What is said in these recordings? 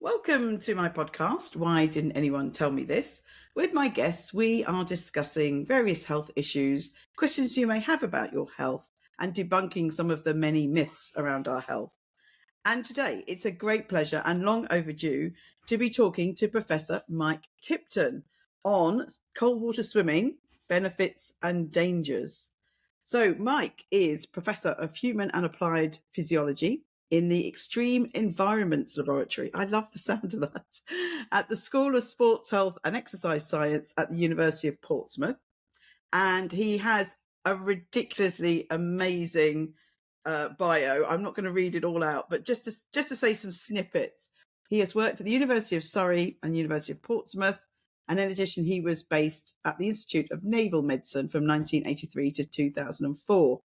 Welcome to my podcast, Why Didn't Anyone Tell Me This? With my guests, we are discussing various health issues, questions you may have about your health, and debunking some of the many myths around our health. And today, it's a great pleasure and long overdue to be talking to Professor Mike Tipton on cold water swimming, benefits and dangers. So, Mike is Professor of Human and Applied Physiology in the Extreme Environments Laboratory. I love the sound of that. At the School of Sports Health and Exercise Science at the University of Portsmouth. And he has a ridiculously amazing bio. I'm not going to read it all out, but just to say some snippets. He has worked at the University of Surrey and University of Portsmouth. And in addition, he was based at the Institute of Naval Medicine from 1983 to 2004.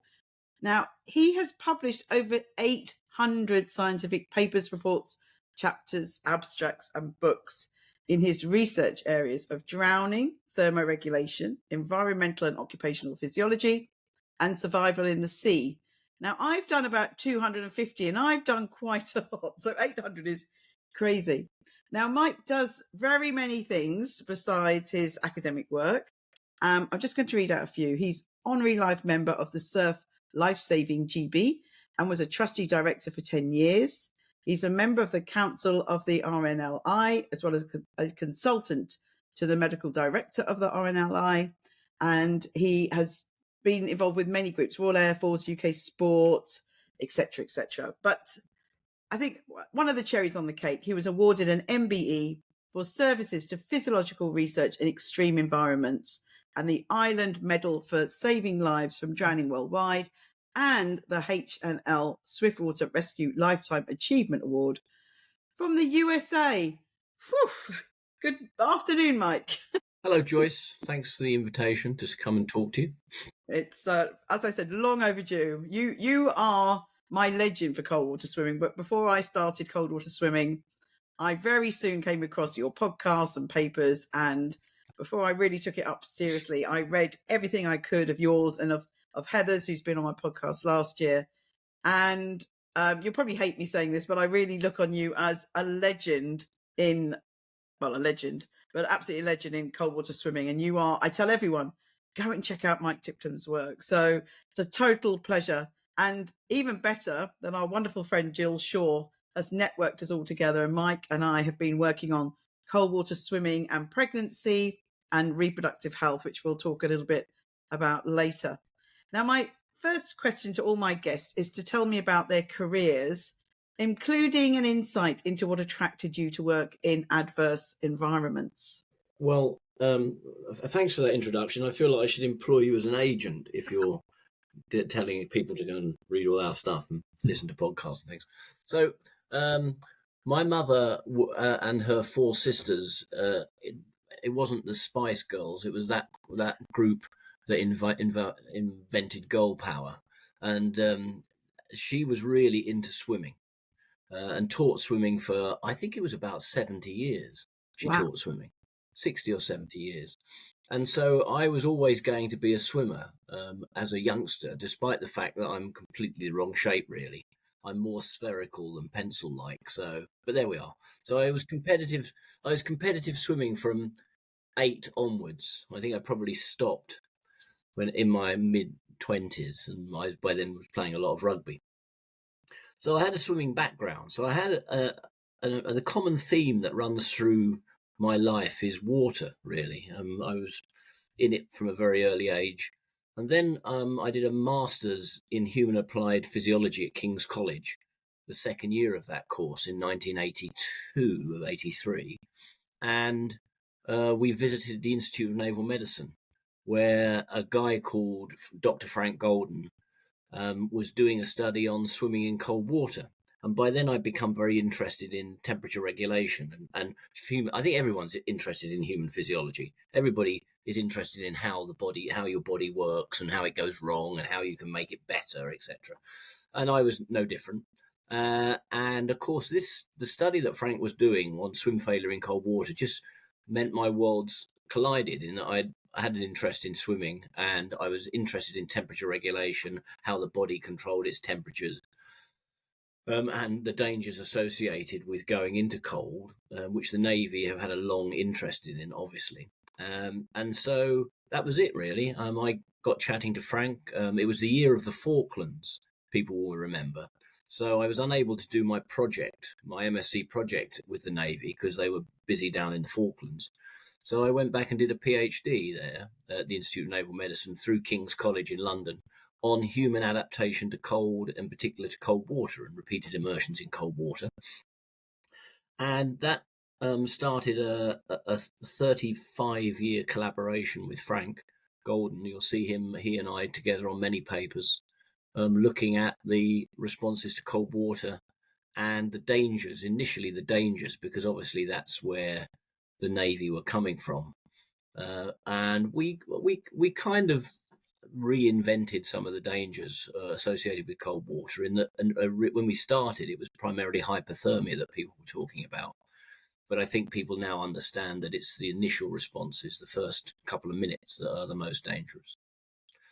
Now, he has published over 800 scientific papers, reports, chapters, abstracts, and books in his research areas of drowning, thermoregulation, environmental and occupational physiology, and survival in the sea. Now, I've done about 250 and I've done quite a lot. So 800 is crazy. Now, Mike does very many things besides his academic work. I'm just going to read out a few. He's honorary life member of the Surf Life-Saving GB and was a trustee director for 10 years. He's a member of the Council of the RNLI, as well as a consultant to the medical director of the RNLI. And he has been involved with many groups, Royal Air Force, UK Sport, etc., etc. But I think one of the cherries on the cake, he was awarded an MBE for services to physiological research in extreme environments and the Ireland Medal for Saving Lives from Drowning Worldwide and the H&L Swiftwater Rescue Lifetime Achievement Award from the USA. Whew. Good afternoon, Mike. Hello, Joyce. Thanks for the invitation to come and talk to you. It's, as I said, long overdue. You are my legend for cold water swimming, but before I started cold water swimming, I very soon came across your podcasts and papers, and before I really took it up seriously, I read everything I could of yours and of Heather's, who's been on my podcast last year. And you'll probably hate me saying this, but I really look on you as a legend but absolutely a legend in cold water swimming. And you are, I tell everyone, go and check out Mike Tipton's work. So it's a total pleasure. And even better than our wonderful friend Jill Shaw has networked us all together. And Mike and I have been working on cold water swimming and pregnancy and reproductive health, which we'll talk a little bit about later. Now, my first question to all my guests is to tell me about their careers, including an insight into what attracted you to work in adverse environments. Well, thanks for that introduction. I feel like I should employ you as an agent if you're telling people to go and read all our stuff and listen to podcasts and things. So, my mother and her four sisters, it wasn't the Spice Girls, it was that group that invented girl power. And she was really into swimming and taught swimming for, I think it was about 70 years. She taught swimming, 60 or 70 years. And so I was always going to be a swimmer as a youngster, despite the fact that I'm completely the wrong shape, really. I'm more spherical than pencil-like. So, but there we are. So I was competitive swimming from 8 onwards. I think I probably stopped when in my mid-20s, and I by then was playing a lot of rugby. So I had a swimming background. So I had the common theme that runs through my life is water, really. I was in it from a very early age. And then I did a master's in human applied physiology at King's College, the second year of that course in 1982 or 83. And we visited the Institute of Naval Medicine, where a guy called Dr. Frank Golden was doing a study on swimming in cold water. And by then I'd become very interested in temperature regulation and I think everyone's interested in human physiology. Everybody is interested in how your body works and how it goes wrong and how you can make it better, etc. And I was no different. And of course, the study that Frank was doing on swim failure in cold water just meant my worlds collided. And I had an interest in swimming, and I was interested in temperature regulation, how the body controlled its temperatures. and the dangers associated with going into cold, which the Navy have had a long interest in, obviously. And so that was it, really. I got chatting to Frank. It was the year of the Falklands, people will remember. So I was unable to do my project, my MSc project with the Navy, because they were busy down in the Falklands. So I went back and did a PhD there at the Institute of Naval Medicine through King's College in London on human adaptation to cold, in particular to cold water and repeated immersions in cold water. And that started a 35-year collaboration with Frank Golden. You'll see he and I together on many papers, looking at the responses to cold water and the dangers, initially the dangers, because obviously that's where the Navy were coming from. And we kind of reinvented some of the dangers associated with cold water. When we started, it was primarily hypothermia that people were talking about. But I think people now understand that it's the initial responses, the first couple of minutes, that are the most dangerous.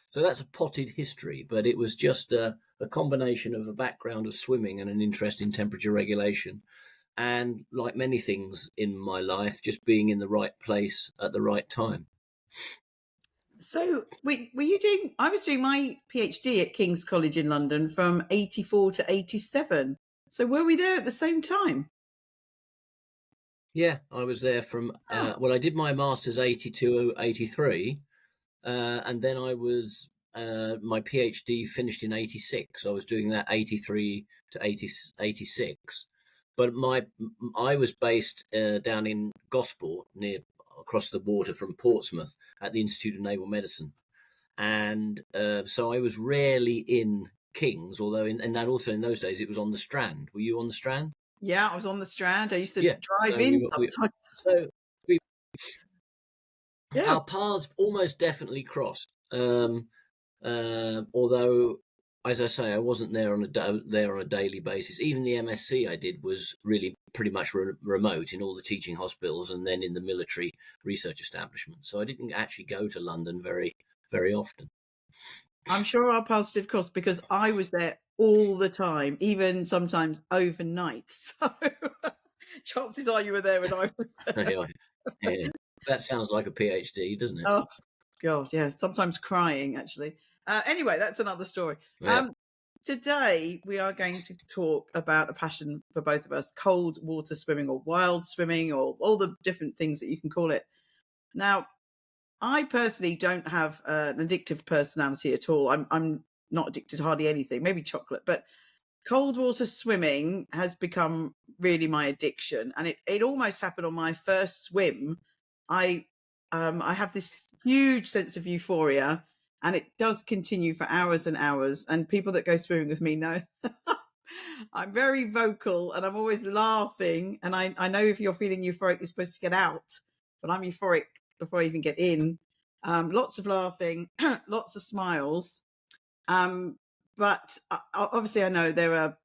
So that's a potted history, but it was just a combination of a background of swimming and an interest in temperature regulation. And like many things in my life, just being in the right place at the right time. So, were you doing? I was doing my PhD at King's College in London from 84 to 87. So, were we there at the same time? Yeah, I was there from, I did my master's 82, 83, and then I was, my PhD finished in 86. I was doing that 83 to 86. But I was based down in Gosport, across the water from Portsmouth, at the Institute of Naval Medicine. And so I was rarely in King's, although and that also in those days it was on the Strand. Were you on the Strand? Yeah, I was on the Strand. I used to Yeah. drive So in sometimes. Yeah. Our paths almost definitely crossed. Although, as I say, I wasn't there on a daily basis. Even the MSc I did was really pretty much remote in all the teaching hospitals and then in the military research establishment. So I didn't actually go to London very, very often. I'm sure our paths did cross because I was there all the time, even sometimes overnight. So chances are you were there when I was there. Yeah. That sounds like a PhD, doesn't it? Oh, God, yeah. Sometimes crying, actually. Anyway, that's another story. Yeah. Today, we are going to talk about a passion for both of us, cold water swimming or wild swimming or all the different things that you can call it. Now, I personally don't have an addictive personality at all. I'm not addicted to hardly anything, maybe chocolate, but cold water swimming has become really my addiction. And it almost happened on my first swim. I have this huge sense of euphoria, and it does continue for hours and hours. And people that go swimming with me know I'm very vocal and I'm always laughing. And I know if you're feeling euphoric, you're supposed to get out, but I'm euphoric before I even get in. Lots of laughing, lots of smiles. But obviously, I know there are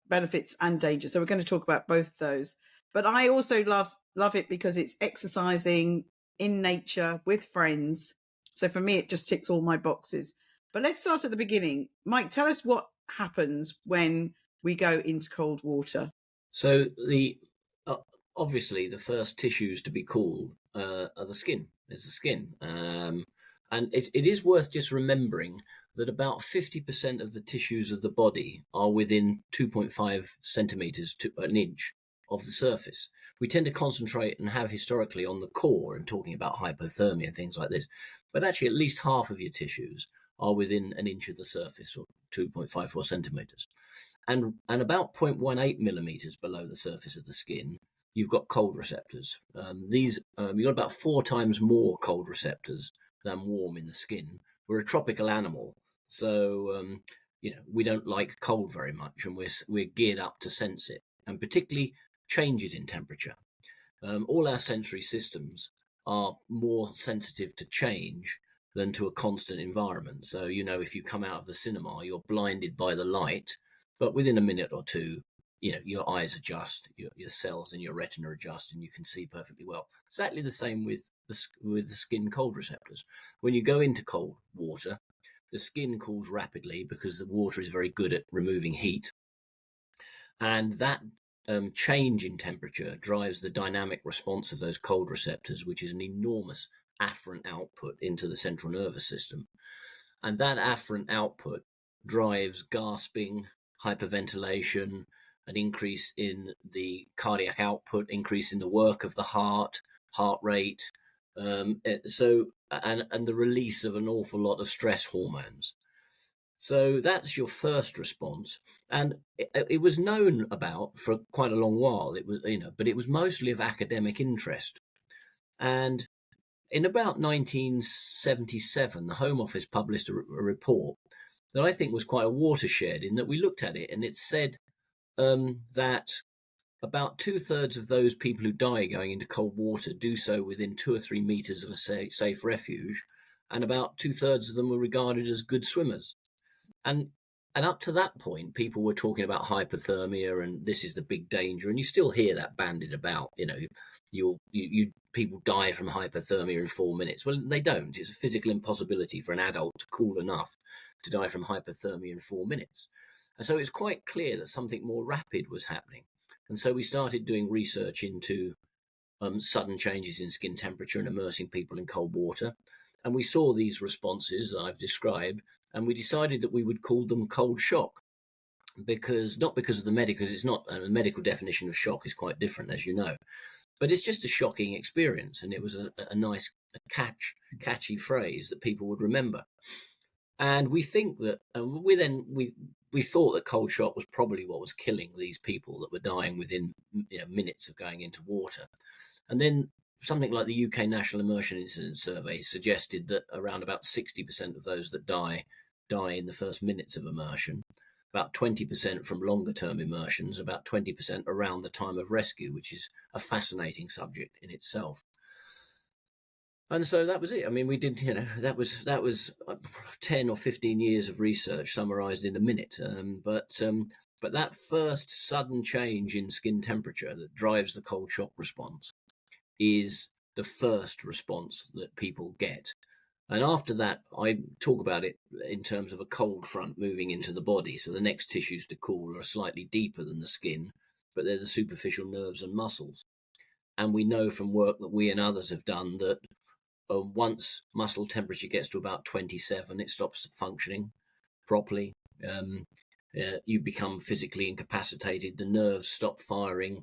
benefits and dangers. So we're going to talk about both of those. But I also love it because it's exercising in nature with friends. So for me, it just ticks all my boxes. But let's start at the beginning. Mike, tell us what happens when we go into cold water. So obviously the first tissues to be cooled are the skin. Is the skin, and it is worth just remembering that about 50% of the tissues of the body are within 2.5 centimeters to an inch of the surface. We tend to concentrate and have historically on the core and talking about hypothermia and things like this, but actually at least half of your tissues are within an inch of the surface, or 2.54 centimeters. And about 0.18 millimeters below the surface of the skin, you've got cold receptors. You've got about 4 times more cold receptors than warm in the skin. We're a tropical animal, so we don't like cold very much, and we're geared up to sense it, and particularly changes in temperature. All our sensory systems are more sensitive to change than to a constant environment. So, if you come out of the cinema, you're blinded by the light, but within a minute or two, your eyes adjust, your cells in your retina adjust, and you can see perfectly well. Exactly the same with the skin cold receptors. When you go into cold water, the skin cools rapidly because the water is very good at removing heat. And that change in temperature drives the dynamic response of those cold receptors, which is an enormous afferent output into the central nervous system. And that afferent output drives gasping, hyperventilation, an increase in the cardiac output, increase in the work of the heart rate, and the release of an awful lot of stress hormones. So that's your first response, and it was known about for quite a long while. It was, but it was mostly of academic interest. And in about 1977, the Home Office published a report that I think was quite a watershed, in that we looked at it and it said that about 2/3 of those people who die going into cold water do so within 2 or 3 meters of a safe refuge, and about 2/3 of them were regarded as good swimmers. And up to that point, people were talking about hypothermia, and this is the big danger. And you still hear that bandied about. You people die from hypothermia in 4 minutes. Well, they don't. It's a physical impossibility for an adult to cool enough to die from hypothermia in 4 minutes. And so it's quite clear that something more rapid was happening. And so we started doing research into sudden changes in skin temperature and immersing people in cold water. And we saw these responses that I've described, and we decided that we would call them cold shock, not because of the medical, because it's not a medical definition of shock is quite different, as you know, but it's just a shocking experience, and it was a nice, catchy phrase that people would remember. And we think that we thought that cold shock was probably what was killing these people that were dying within minutes of going into water. And then something like the UK National Immersion Incident Survey suggested that around about 60% of those that die in the first minutes of immersion, about 20% from longer term immersions, about 20% around the time of rescue, which is a fascinating subject in itself. And so that was it. I mean, we did, that was 10 or 15 years of research summarized in a minute. But that first sudden change in skin temperature that drives the cold shock response is the first response that people get. And after that, I talk about it in terms of a cold front moving into the body. So the next tissues to cool are slightly deeper than the skin, but they're the superficial nerves and muscles. And we know from work that we and others have done that once muscle temperature gets to about 27, it stops functioning properly. You become physically incapacitated. The nerves stop firing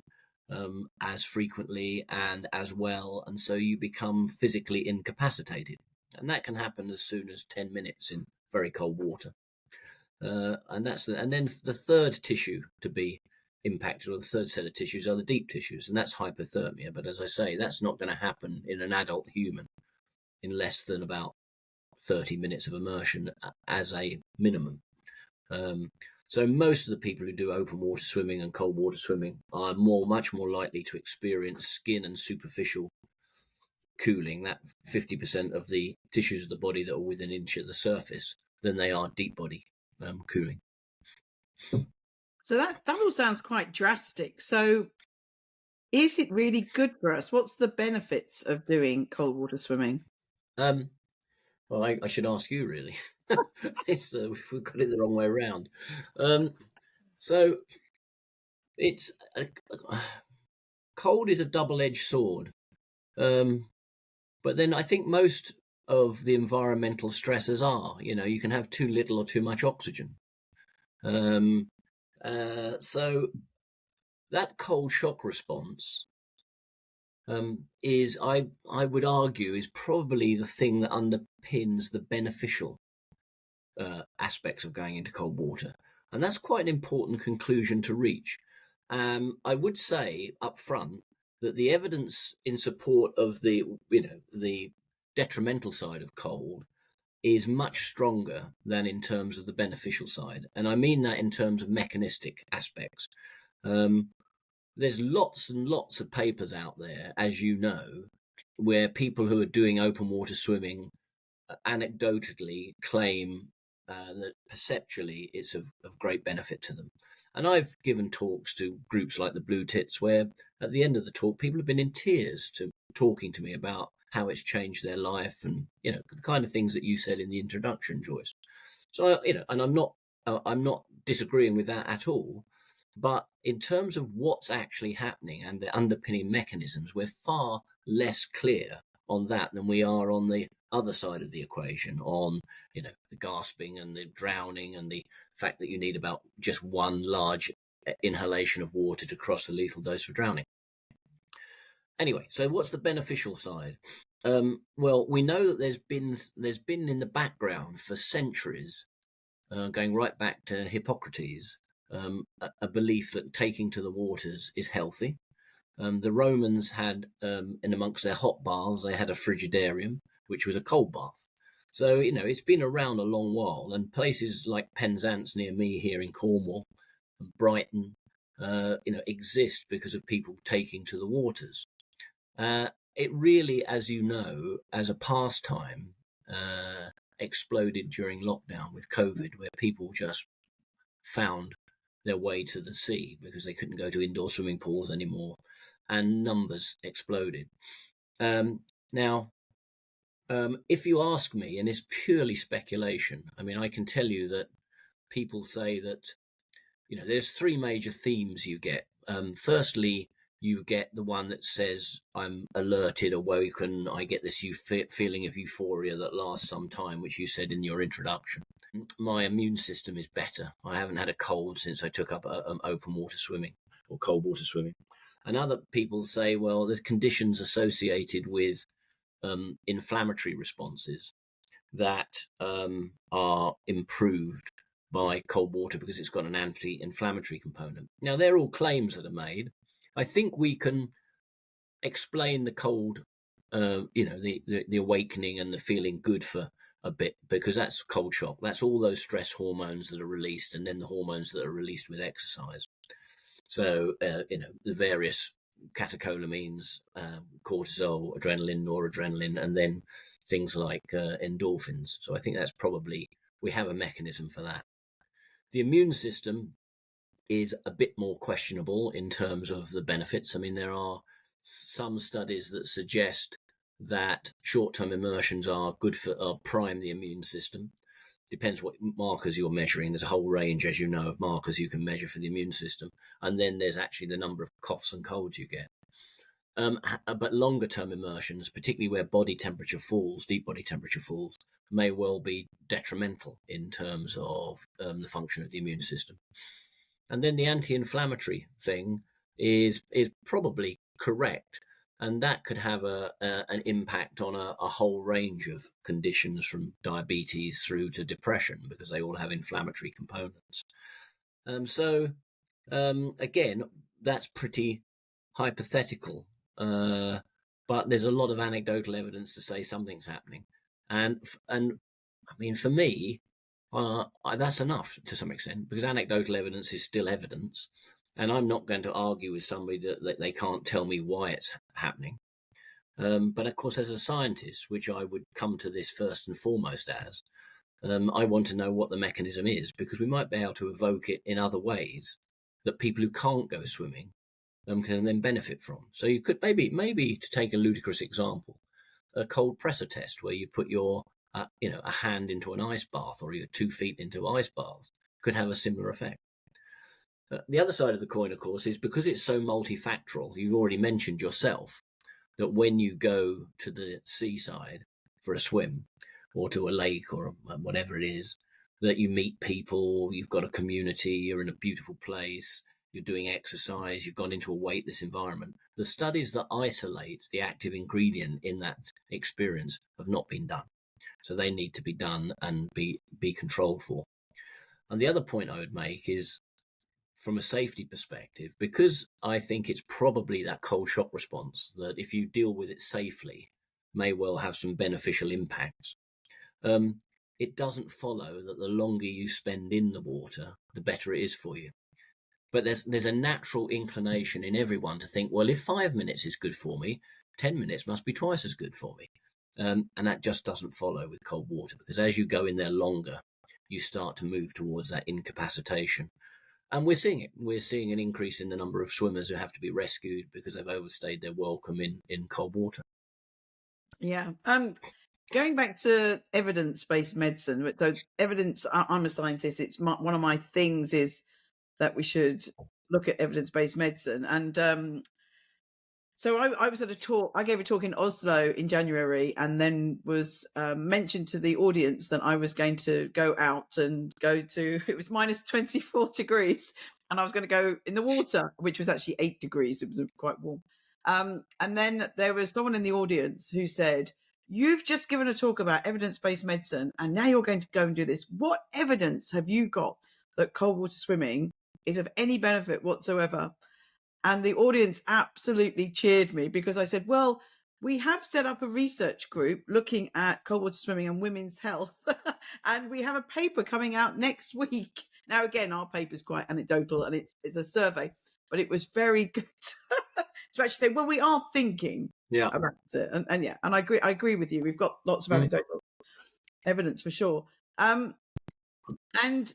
as frequently and as well, and so you become physically incapacitated. And that can happen as soon as 10 minutes in very cold water. And then the third tissue to be impacted, or the third set of tissues, are the deep tissues, and that's hypothermia. But as I say, that's not going to happen in an adult human in less than about 30 minutes of immersion as a minimum. So most of the people who do open water swimming and cold water swimming are much more likely to experience skin and superficial cooling, that 50% of the tissues of the body that are within an inch of the surface, than they are deep body cooling. So that all sounds quite drastic. So is it really good for us? What's the benefits of doing cold water swimming? Well, I should ask you, really. We've got it the wrong way around. So it's cold is a double-edged sword. But then I think most of the environmental stressors are, you can have too little or too much oxygen. So that cold shock response is, I would argue, is probably the thing that underpins the beneficial aspects of going into cold water. And that's quite an important conclusion to reach. I would say up front that the evidence in support of the detrimental side of cold is much stronger than in terms of the beneficial side. And I mean that in terms of mechanistic aspects. There's lots and lots of papers out there, as you know, where people who are doing open water swimming anecdotally claim that perceptually it's of great benefit to them. And I've given talks to groups like the Blue Tits, where at the end of the talk, people have been in tears talking to me about how it's changed their life, and the kind of things that you said in the introduction, Joyce. So and I'm not disagreeing with that at all, But in terms of what's actually happening and the underpinning mechanisms, we're far less clear on that than we are on the other side of the equation, on, you know, the gasping and the drowning and the fact that you need about just one large inhalation of water to cross the lethal dose for drowning. Anyway, so what's the beneficial side? Well, we know that there's been in the background for centuries, going right back to Hippocrates, a belief that taking to the waters is healthy. The Romans had, in amongst their hot baths, they had a frigidarium, which was a cold bath. So, you know, it's been around a long while, and places like Penzance near me here in Cornwall, and Brighton, you know, exist because of people taking to the waters. It really, as you know, as a pastime, exploded during lockdown with COVID, where people just found their way to the sea because they couldn't go to indoor swimming pools anymore, and numbers exploded. Now, if you ask me, and it's purely speculation, I mean, I can tell you that people say that, you know, there's three major themes you get. Firstly, you get the one that says, I'm alerted, awoken, I get this feeling of euphoria that lasts some time, which you said in your introduction. My immune system is better. I haven't had a cold since I took up open water swimming or cold water swimming. And other people say, well, there's conditions associated with inflammatory responses that are improved by cold water because it's got an anti-inflammatory component. Now, they're all claims that are made. I think we can explain the cold, you know, the awakening and the feeling good for a bit, because that's cold shock. That's all those stress hormones that are released, and then the hormones that are released with exercise. So, you know, the various catecholamines, cortisol, adrenaline, noradrenaline, and then things like endorphins. So I think that's probably, we have a mechanism for that. The immune system is a bit more questionable in terms of the benefits. I mean, there are some studies that suggest that short-term immersions are good for prime the immune system. Depends what markers you're measuring. There's a whole range, as you know, of markers you can measure for the immune system. And then there's actually the number of coughs and colds you get. But longer term immersions, particularly where body temperature falls, deep body temperature falls, may well be detrimental in terms of the function of the immune system. And then the anti-inflammatory thing is probably correct, and that could have an impact on a whole range of conditions, from diabetes through to depression, because they all have inflammatory components. So again, that's pretty hypothetical, but there's a lot of anecdotal evidence to say something's happening, and I mean, for me, that's enough to some extent, because anecdotal evidence is still evidence, and I'm not going to argue with somebody that they can't tell me why it's happening. But of course, as a scientist, which I would come to this first and foremost as, I want to know what the mechanism is, because we might be able to evoke it in other ways that people who can't go swimming can then benefit from. So you could maybe to take a ludicrous example, a cold pressor test where you put your you know, a hand into an ice bath, or your 2 feet into ice baths, could have a similar effect. The other side of the coin, of course, is because it's so multifactorial. You've already mentioned yourself that when you go to the seaside for a swim, or to a lake, or whatever it is, that you meet people, you've got a community, you're in a beautiful place, you're doing exercise, you've gone into a weightless environment. The studies that isolate the active ingredient in that experience have not been done. So they need to be done and be controlled for. And the other point I would make is, from a safety perspective, because I think it's probably that cold shock response that, if you deal with it safely, may well have some beneficial impacts. It doesn't follow that the longer you spend in the water, the better it is for you. But there's a natural inclination in everyone to think, well, if 5 minutes is good for me, 10 minutes must be twice as good for me. And that just doesn't follow with cold water, because as you go in there longer, you start to move towards that incapacitation. And we're seeing it. We're seeing an increase in the number of swimmers who have to be rescued because they've overstayed their welcome in cold water. Yeah. Going back to evidence-based medicine, so evidence, I'm a scientist, it's one of my things is that we should look at evidence-based medicine. And so I was at a talk. I gave a talk in Oslo in January, and then was mentioned to the audience that I was going to go out and go to. It was minus 24 degrees, and I was going to go in the water, which was actually 8 degrees. It was quite warm. And then there was someone in the audience who said, "You've just given a talk about evidence-based medicine, and now you're going to go and do this. What evidence have you got that cold water swimming is of any benefit whatsoever?" And the audience absolutely cheered me, because I said, "Well, we have set up a research group looking at cold water swimming and women's health. And we have a paper coming out next week." Now, again, our paper is quite anecdotal, and it's a survey, but it was very good to actually say, well, we are thinking about it. And yeah, and I agree with you. We've got lots of anecdotal evidence for sure. And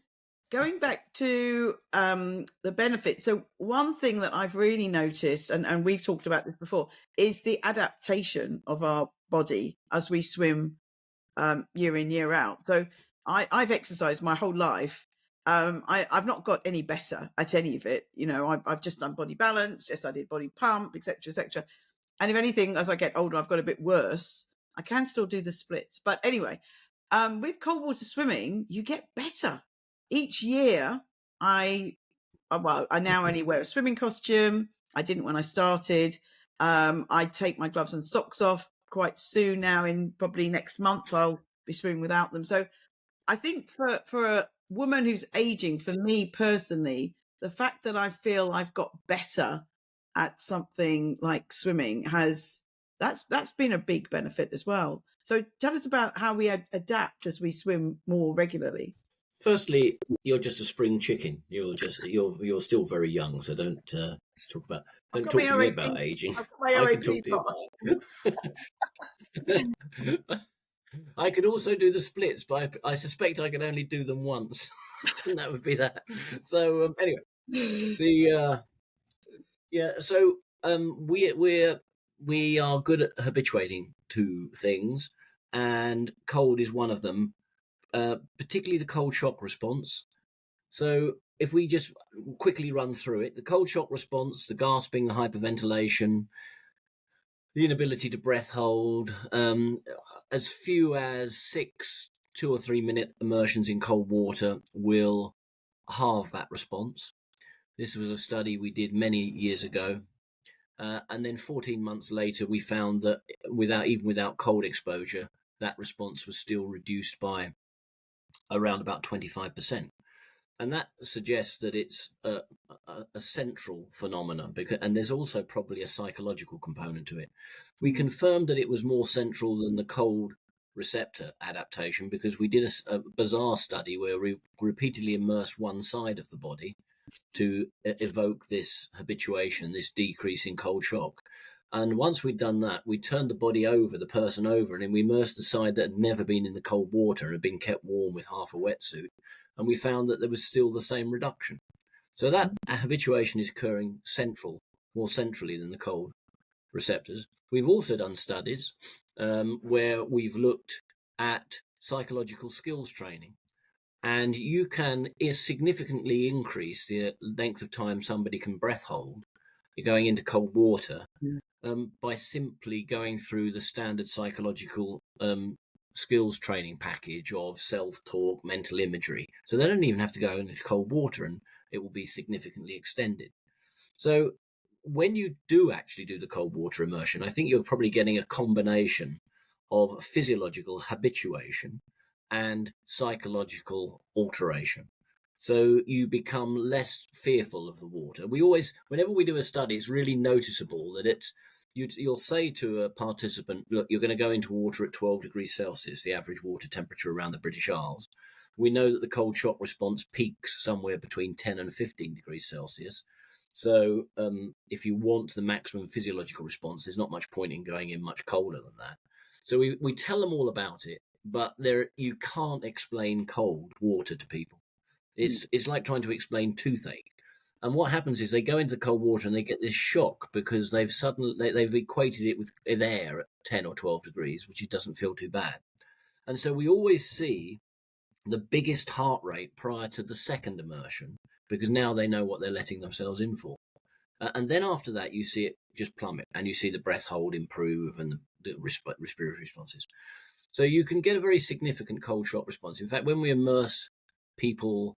going back to the benefits, so one thing that I've really noticed, and we've talked about this before, is the adaptation of our body as we swim year in, year out. So I've exercised my whole life. I've not got any better at any of it. You know, I've just done body balance. Yes, I did body pump, etc., etc. And if anything, as I get older, I've got a bit worse. I can still do the splits. But anyway, with cold water swimming, you get better. Each year, I now only wear a swimming costume. I didn't when I started. I take my gloves and socks off quite soon now. In probably next month, I'll be swimming without them. So I think for a woman who's aging, for me personally, the fact that I feel I've got better at something like swimming that's been a big benefit as well. So tell us about how we adapt as we swim more regularly. Firstly, you're just a spring chicken. You're still very young, so don't talk to me about aging. I can talk to you about. I could also do the splits, but I suspect I can only do them once, and that would be that. So anyway, So we are good at habituating to things, and cold is one of them. Particularly the cold shock response. So if we just quickly run through it, the cold shock response, the gasping, the hyperventilation, the inability to breath hold, as few as 6 2 or 3 minute immersions in cold water will halve that response. This was a study we did many years ago. And then 14 months later, we found that without cold exposure, that response was still reduced by around about 25%. And that suggests that it's a central phenomenon, and there's also probably a psychological component to it. We confirmed that it was more central than the cold receptor adaptation because we did a bizarre study where we repeatedly immersed one side of the body to evoke this habituation, this decrease in cold shock. And once we'd done that, we turned the person over, and then we immersed the side that had never been in the cold water and had been kept warm with half a wetsuit. And we found that there was still the same reduction. So that habituation is occurring more centrally than the cold receptors. We've also done studies where we've looked at psychological skills training. And you can significantly increase the length of time somebody can breath hold going into cold water by simply going through the standard psychological skills training package of self-talk, mental imagery. So they don't even have to go into cold water, and it will be significantly extended. So when you do actually do the cold water immersion, I think you're probably getting a combination of physiological habituation and psychological alteration. So you become less fearful of the water. Whenever we do a study, it's really noticeable that you'll say to a participant, look, you're going to go into water at 12 degrees Celsius, the average water temperature around the British Isles. We know that the cold shock response peaks somewhere between 10 and 15 degrees Celsius. So if you want the maximum physiological response, there's not much point in going in much colder than that. So we tell them all about it, but you can't explain cold water to people. It's like trying to explain toothache. And what happens is they go into the cold water and they get this shock because they've equated it with air at 10 or 12 degrees, which it doesn't feel too bad. And so we always see the biggest heart rate prior to the second immersion because now they know what they're letting themselves in for. And then after that, you see it just plummet, and you see the breath hold improve and the respiratory responses. So you can get a very significant cold shock response. In fact, when we immerse people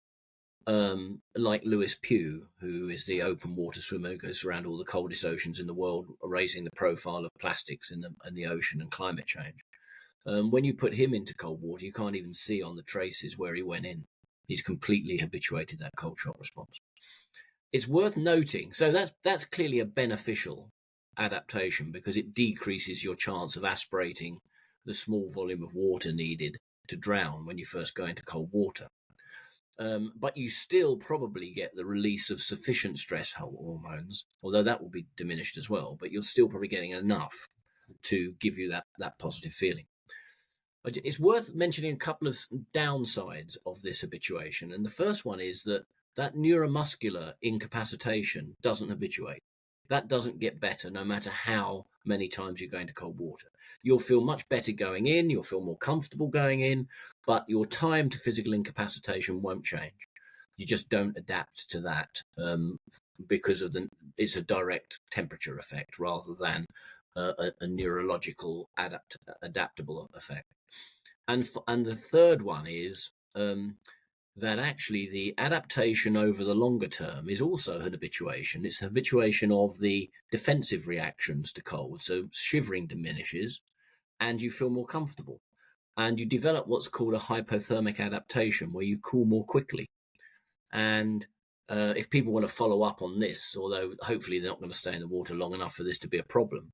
like Lewis Pugh, who is the open water swimmer who goes around all the coldest oceans in the world, raising the profile of plastics in the ocean and climate change. When you put him into cold water, you can't even see on the traces where he went in. He's completely habituated that cold shock response. It's worth noting, so that's clearly a beneficial adaptation because it decreases your chance of aspirating the small volume of water needed to drown when you first go into cold water. But you still probably get the release of sufficient stress hormones, although that will be diminished as well, but you're still probably getting enough to give you that positive feeling. But it's worth mentioning a couple of downsides of this habituation. And the first one is that neuromuscular incapacitation doesn't habituate. That doesn't get better no matter how many times you go into cold water. You'll feel much better going in, you'll feel more comfortable going in, but your time to physical incapacitation won't change. You just don't adapt to that because it's a direct temperature effect rather than a neurological adaptable effect. And the third one is that actually the adaptation over the longer term is also an habituation. It's an habituation of the defensive reactions to cold. So shivering diminishes and you feel more comfortable. And you develop what's called a hypothermic adaptation where you cool more quickly. And if people want to follow up on this, although hopefully they're not going to stay in the water long enough for this to be a problem,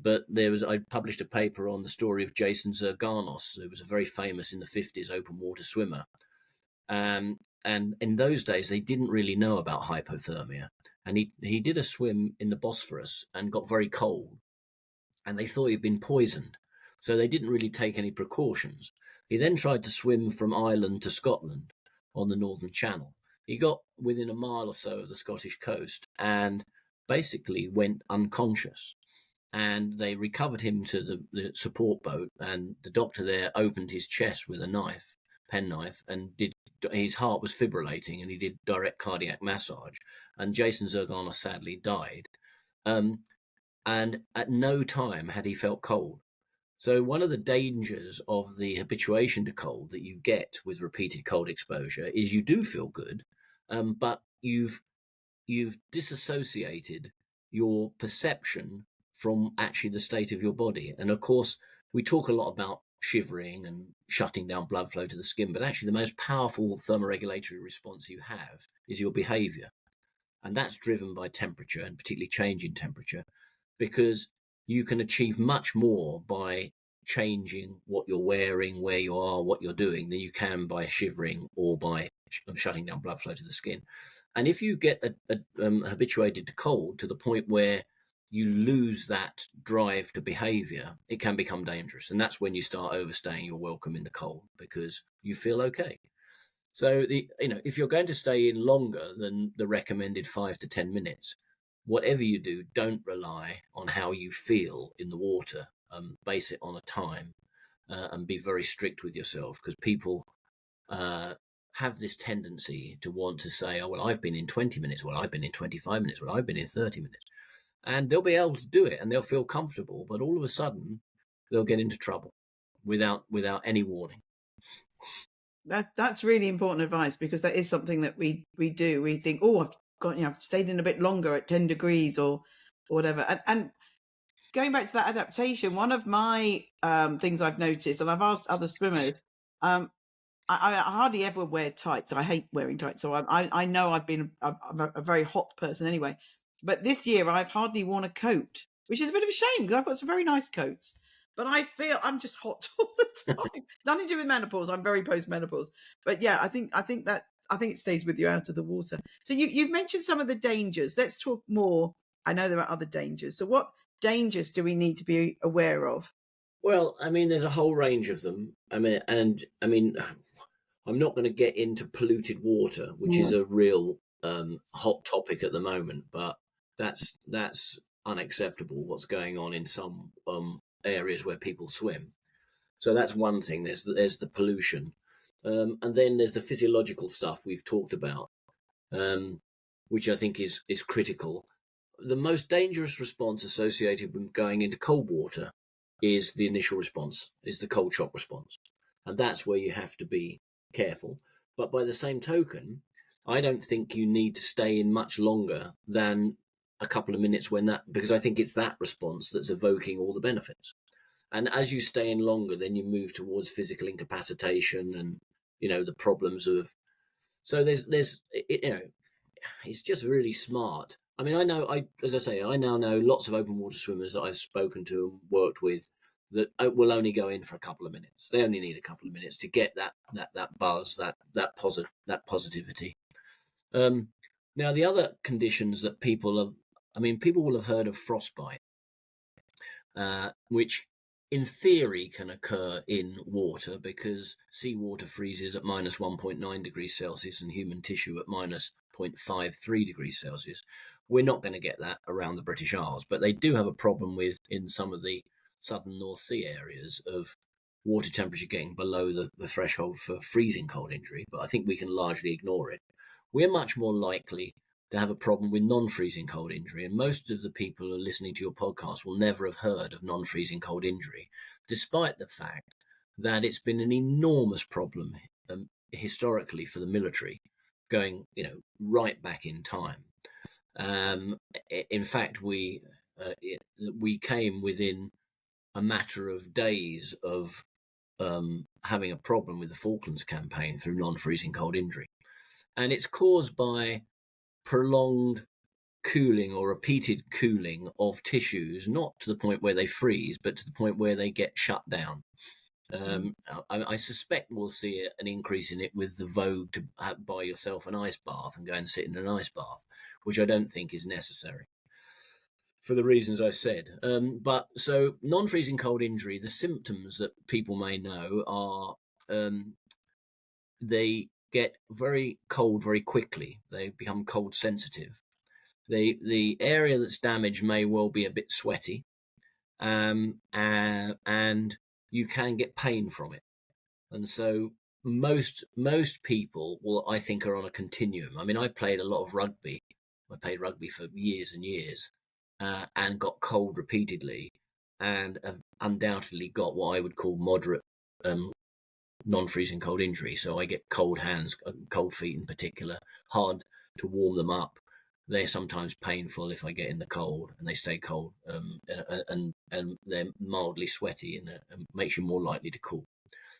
but I published a paper on the story of Jason Zerganos, who was a very famous in the 50s open water swimmer. And in those days, they didn't really know about hypothermia. And he did a swim in the Bosphorus and got very cold. And they thought he'd been poisoned. So they didn't really take any precautions. He then tried to swim from Ireland to Scotland on the Northern Channel. He got within a mile or so of the Scottish coast and basically went unconscious. And they recovered him to the support boat, and the doctor there opened his chest with a penknife, and his heart was fibrillating, and he did direct cardiac massage. And Jason Zerganos sadly died. And at no time had he felt cold. So one of the dangers of the habituation to cold that you get with repeated cold exposure is you do feel good, but you've disassociated your perception from actually the state of your body. And of course, we talk a lot about shivering and shutting down blood flow to the skin, but actually the most powerful thermoregulatory response you have is your behavior. And that's driven by temperature, and particularly change in temperature, because you can achieve much more by changing what you're wearing, where you are, what you're doing, than you can by shivering or by shutting down blood flow to the skin. And if you get habituated to cold to the point where you lose that drive to behavior, it can become dangerous. And that's when you start overstaying your welcome in the cold because you feel okay. So if you're going to stay in longer than the recommended 5 to 10 minutes, whatever you do, don't rely on how you feel in the water. Base it on a time and be very strict with yourself, because people have this tendency to want to say, oh, well, I've been in 20 minutes, well, I've been in 25 minutes, well, I've been in 30 minutes. And they'll be able to do it and they'll feel comfortable, but all of a sudden they'll get into trouble without any warning. That's really important advice, because that is something that we do. We think, oh, I've stayed in a bit longer at 10 degrees or whatever. And going back to that adaptation, one of my things I've noticed, and I've asked other swimmers, I hardly ever wear tights. I hate wearing tights. So I know I'm a very hot person anyway. But this year I've hardly worn a coat, which is a bit of a shame because I've got some very nice coats. But I feel I'm just hot all the time. Nothing to do with menopause. I'm very post-menopause. But yeah, I think it stays with you out of the water. So you've mentioned some of the dangers. Let's talk more. I know there are other dangers. So what dangers do we need to be aware of? Well, I mean, there's a whole range of them. I mean, I'm not going to get into polluted water, which is a real hot topic at the moment, but that's unacceptable what's going on in some areas where people swim. So that's one thing. There's the pollution, and then there's the physiological stuff we've talked about. which I think is critical. The most dangerous response associated with going into cold water is the initial response, is the cold shock response. And that's where you have to be careful. But by the same token, I don't think you need to stay in much longer than a couple of minutes because I think it's that response that's evoking all the benefits. And as you stay in longer, then you move towards physical incapacitation and, the problems of. So there's it's just really smart. I mean, as I say, I now know lots of open water swimmers that I've spoken to and worked with that will only go in for a couple of minutes. They only need a couple of minutes to get that buzz, that positivity. Now, the other conditions that people will have heard of frostbite, which in theory can occur in water because seawater freezes at minus 1.9 degrees Celsius and human tissue at minus 0.53 degrees Celsius. We're not going to get that around the British Isles, but they do have a problem in some of the southern North Sea areas of water temperature getting below the threshold for freezing cold injury, but I think we can largely ignore it. We're much more likely to have a problem with non-freezing cold injury, and most of the people who are listening to your podcast will never have heard of non-freezing cold injury, despite the fact that it's been an enormous problem historically for the military, going right back in time. In fact, we came within a matter of days of having a problem with the Falklands campaign through non-freezing cold injury, and it's caused by prolonged cooling or repeated cooling of tissues, not to the point where they freeze, but to the point where they get shut down. I suspect we'll see an increase in it with the vogue to buy yourself an ice bath and go and sit in an ice bath, which I don't think is necessary for the reasons I said. But so non-freezing cold injury, the symptoms that people may know are they get very cold very quickly. They become cold sensitive. The area that's damaged may well be a bit sweaty, and you can get pain from it. And so most people I think are on a continuum. I mean, I played a lot of rugby. I played rugby for years and years, and got cold repeatedly, and have undoubtedly got what I would call moderate non-freezing cold injury. So I get cold hands, cold feet in particular, hard to warm them up. They're sometimes painful if I get in the cold, and they stay cold, and they're mildly sweaty, and makes you more likely to cool.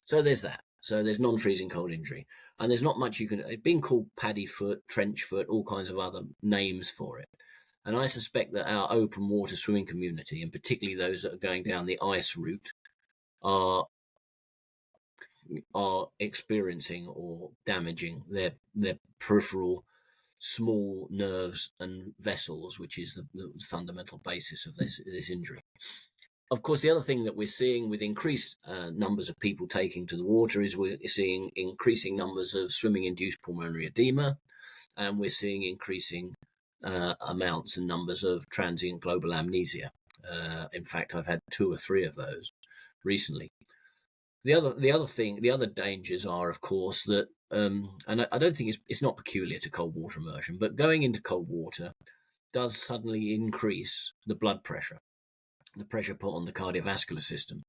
So there's that. So there's non-freezing cold injury, and there's not much you can. It's been called paddy foot, trench foot, all kinds of other names for it. And I suspect that our open water swimming community, and particularly those that are going down the ice route, are experiencing or damaging their peripheral small nerves and vessels, which is the fundamental basis of this injury. Of course, the other thing that we're seeing with increased numbers of people taking to the water is we're seeing increasing numbers of swimming-induced pulmonary edema, and we're seeing increasing amounts and numbers of transient global amnesia. In fact, I've had 2 or 3 of those recently. The other dangers are, of course, that, and I don't think it's not peculiar to cold water immersion, but going into cold water does suddenly increase the blood pressure, the pressure put on the cardiovascular system.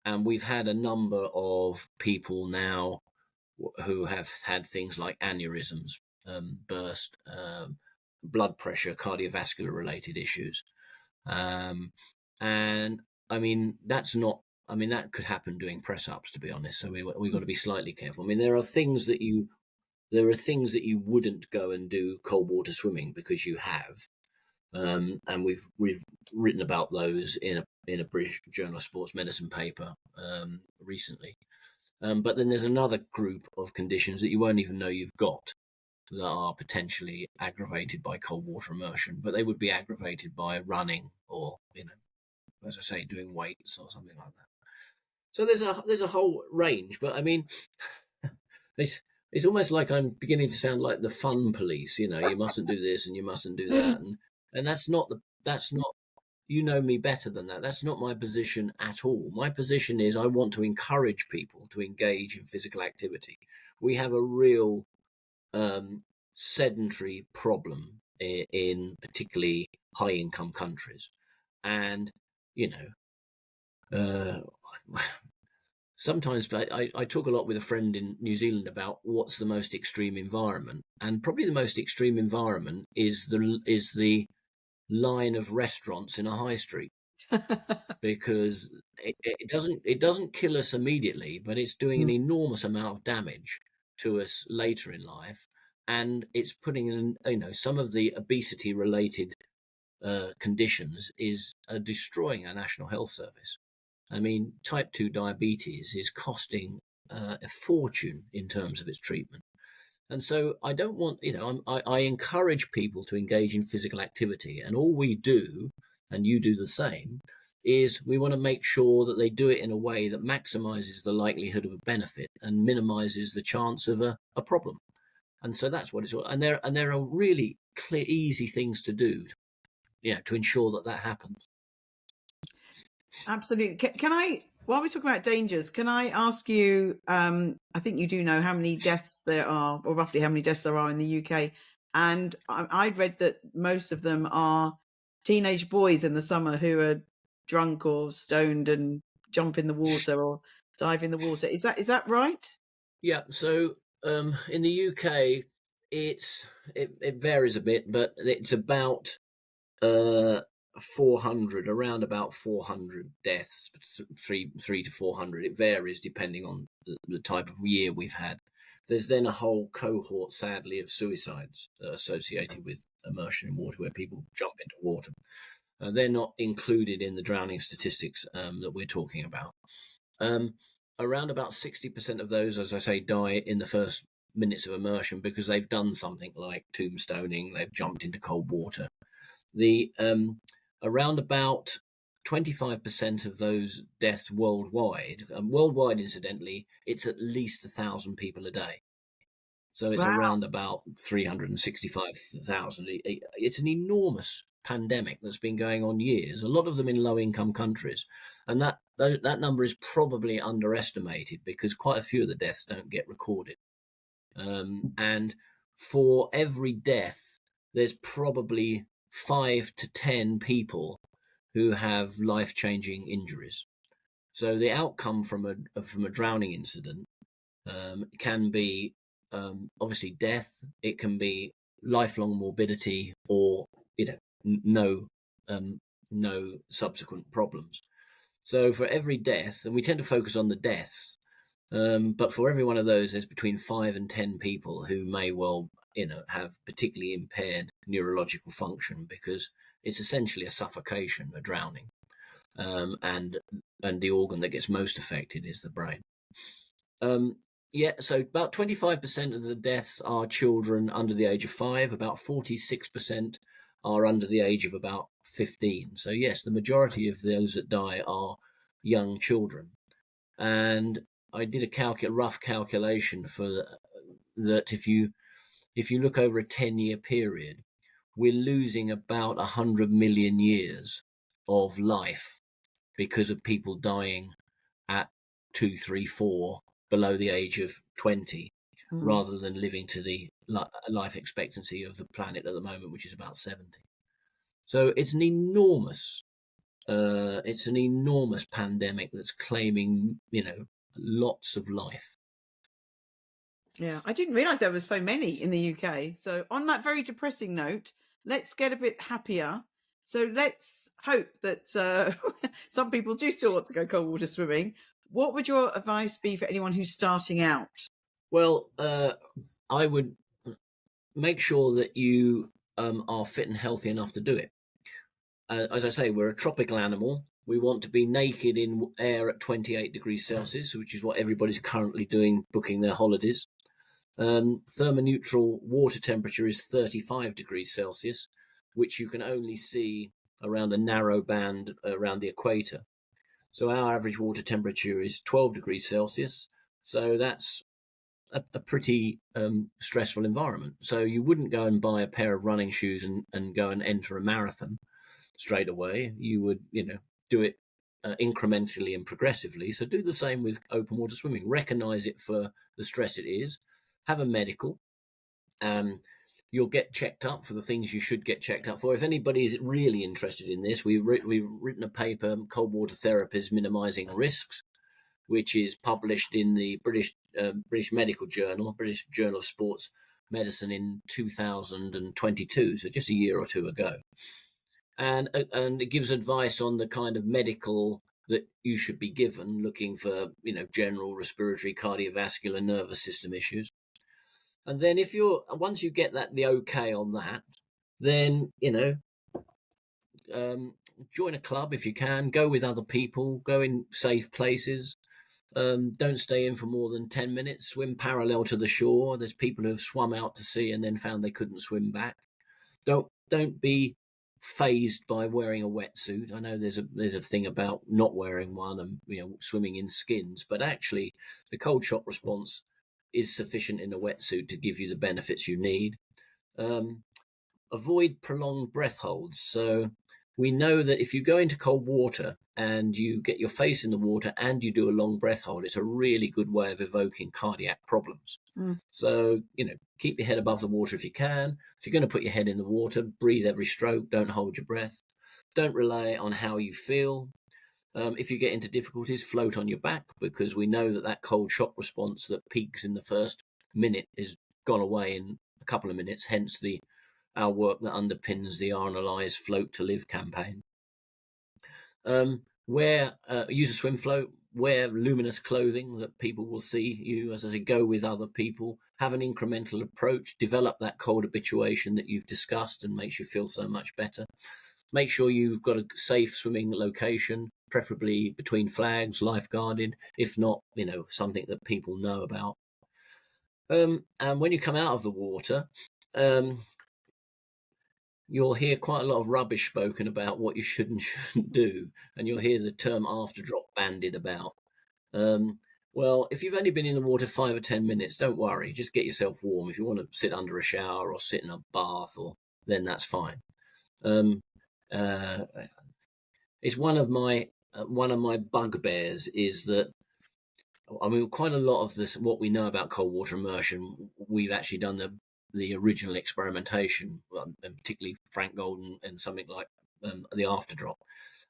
And we've had a number of people now who have had things like aneurysms, burst, blood pressure, cardiovascular related issues. And I mean, that could happen doing press ups, to be honest. So we've got to be slightly careful. I mean, there are things that you wouldn't go and do cold water swimming because you have, and we've written about those in a British Journal of Sports Medicine paper recently. But then there's another group of conditions that you won't even know you've got that are potentially aggravated by cold water immersion, but they would be aggravated by running or, as I say, doing weights or something like that. So there's a whole range, but I mean, it's almost like I'm beginning to sound like the fun police. You mustn't do this and you mustn't do that, and that's not. You know me better than that. That's not my position at all. My position is I want to encourage people to engage in physical activity. We have a real sedentary problem in particularly high income countries. And, sometimes I talk a lot with a friend in New Zealand about what's the most extreme environment, and probably the most extreme environment is the line of restaurants in a high street, because it doesn't kill us immediately, but it's doing an enormous amount of damage to us later in life, and it's putting in some of the obesity related conditions is destroying our National Health Service. I mean, type 2 diabetes is costing a fortune in terms of its treatment. And so I don't want, I encourage people to engage in physical activity. And all we do, and you do the same, is we want to make sure that they do it in a way that maximizes the likelihood of a benefit and minimizes the chance of a problem. And so that's what it's all. And there are really clear, easy things to do, to ensure that happens. Absolutely. Can I, while we talk about dangers, can I ask you, I think you do know how many deaths there are, or roughly how many deaths there are in the UK. And I'd read that most of them are teenage boys in the summer who are drunk or stoned and jump in the water or dive in the water. Is that right? Yeah. So in the UK, it varies a bit, but it's about 400, around about 400 deaths, three to 400. It varies depending on the type of year we've had. There's then a whole cohort, sadly, of suicides associated with immersion in water, where people jump into water. They're not included in the drowning statistics that we're talking about. Around about 60% of those, as I say, die in the first minutes of immersion because they've done something like tombstoning, they've jumped into cold water. The around about 25% of those deaths worldwide, incidentally, it's at least 1,000 people a day. So it's around about 365,000. It's an enormous pandemic that's been going on years, a lot of them in low-income countries. And that number is probably underestimated because quite a few of the deaths don't get recorded. And for every death, there's probably 5 to 10 people who have life-changing injuries. So the outcome from a drowning incident can be obviously death. It can be lifelong morbidity, or no subsequent problems. So for every death, and we tend to focus on the deaths, but for every one of those, there's between 5 and 10 people who may well have particularly impaired neurological function, because it's essentially a suffocation, a drowning, and the organ that gets most affected is the brain. So about 25% of the deaths are children under the age of 5. About 46% are under the age of about 15. So yes, the majority of those that die are young children. And I did a rough calculation for that. If you look over a 10-year period, we're losing about 100 million years of life because of people dying at 2, 3, 4 below the age of 20, rather than living to the life expectancy of the planet at the moment, which is about 70. So it's an enormous pandemic that's claiming, lots of life. Yeah, I didn't realise there were so many in the UK. So on that very depressing note, let's get a bit happier. So let's hope that some people do still want to go cold water swimming. What would your advice be for anyone who's starting out? Well, I would make sure that you are fit and healthy enough to do it. As I say, we're a tropical animal. We want to be naked in air at 28 degrees Celsius, which is what everybody's currently doing, booking their holidays. Thermoneutral water temperature is 35 degrees Celsius, which you can only see around a narrow band around the equator. So our average water temperature is 12 degrees Celsius. So that's a pretty stressful environment. So you wouldn't go and buy a pair of running shoes and go and enter a marathon straight away. You would, do it incrementally and progressively. So do the same with open water swimming. Recognize it for the stress it is. Have a medical. you'll get checked up for the things you should get checked up for. If anybody is really interested in this, we've written a paper, Cold Water Therapies Minimising Risks, which is published in the British Medical Journal, British Journal of Sports Medicine in 2022, so just a year or two ago. And it gives advice on the kind of medical that you should be given, looking for, general respiratory, cardiovascular, nervous system issues. And then once you get the okay on that, then, join a club if you can, go with other people, go in safe places. Don't stay in for more than 10 minutes, swim parallel to the shore. There's people who have swum out to sea and then found they couldn't swim back. Don't be phased by wearing a wetsuit. I know there's a thing about not wearing one and swimming in skins, but actually the cold shock response is sufficient in a wetsuit to give you the benefits you need. Avoid prolonged breath holds. So we know that if you go into cold water and you get your face in the water and you do a long breath hold, it's a really good way of evoking cardiac problems. So, keep your head above the water if you can. If you're going to put your head in the water, breathe every stroke, don't hold your breath. Don't rely on how you feel. If you get into difficulties, float on your back, because we know that cold shock response that peaks in the first minute is gone away in a couple of minutes, hence our work that underpins the RNLI's Float to Live campaign. Use a swim float, wear luminous clothing that people will see you, as I say, go with other people, have an incremental approach, develop that cold habituation that you've discussed and makes you feel so much better. Make sure you've got a safe swimming location, preferably between flags, lifeguarded, if not, something that people know about. And when you come out of the water, you'll hear quite a lot of rubbish spoken about what you should and shouldn't do, and you'll hear the term after drop bandied about. Well, if you've only been in the water 5 or 10 minutes, don't worry. Just get yourself warm. If you want to sit under a shower or sit in a bath, then that's fine. It's one of my bugbears is that, quite a lot of this, what we know about cold water immersion, we've actually done the original experimentation, and particularly Frank Golden and something like the after drop,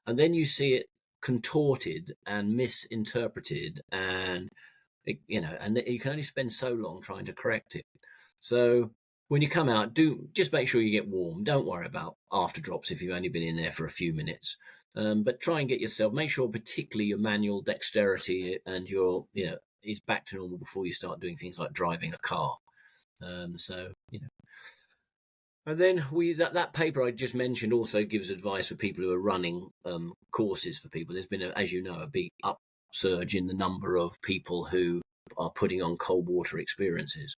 and then you see it contorted and misinterpreted, and and you can only spend so long trying to correct it. So when you come out, just make sure you get warm. Don't worry about after drops if you've only been in there for a few minutes. But try and make sure particularly your manual dexterity and your, is back to normal before you start doing things like driving a car. And then that paper I just mentioned also gives advice for people who are running courses for people. There's been, as you know, a big upsurge in the number of people who are putting on cold water experiences.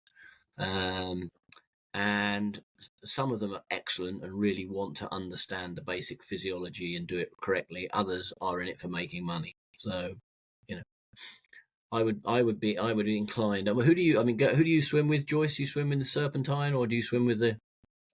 And some of them are excellent and really want to understand the basic physiology and do it correctly. Others are in it for making money. So, I would be inclined. Who do you swim with, Joyce? You swim in the Serpentine, or do you swim with the?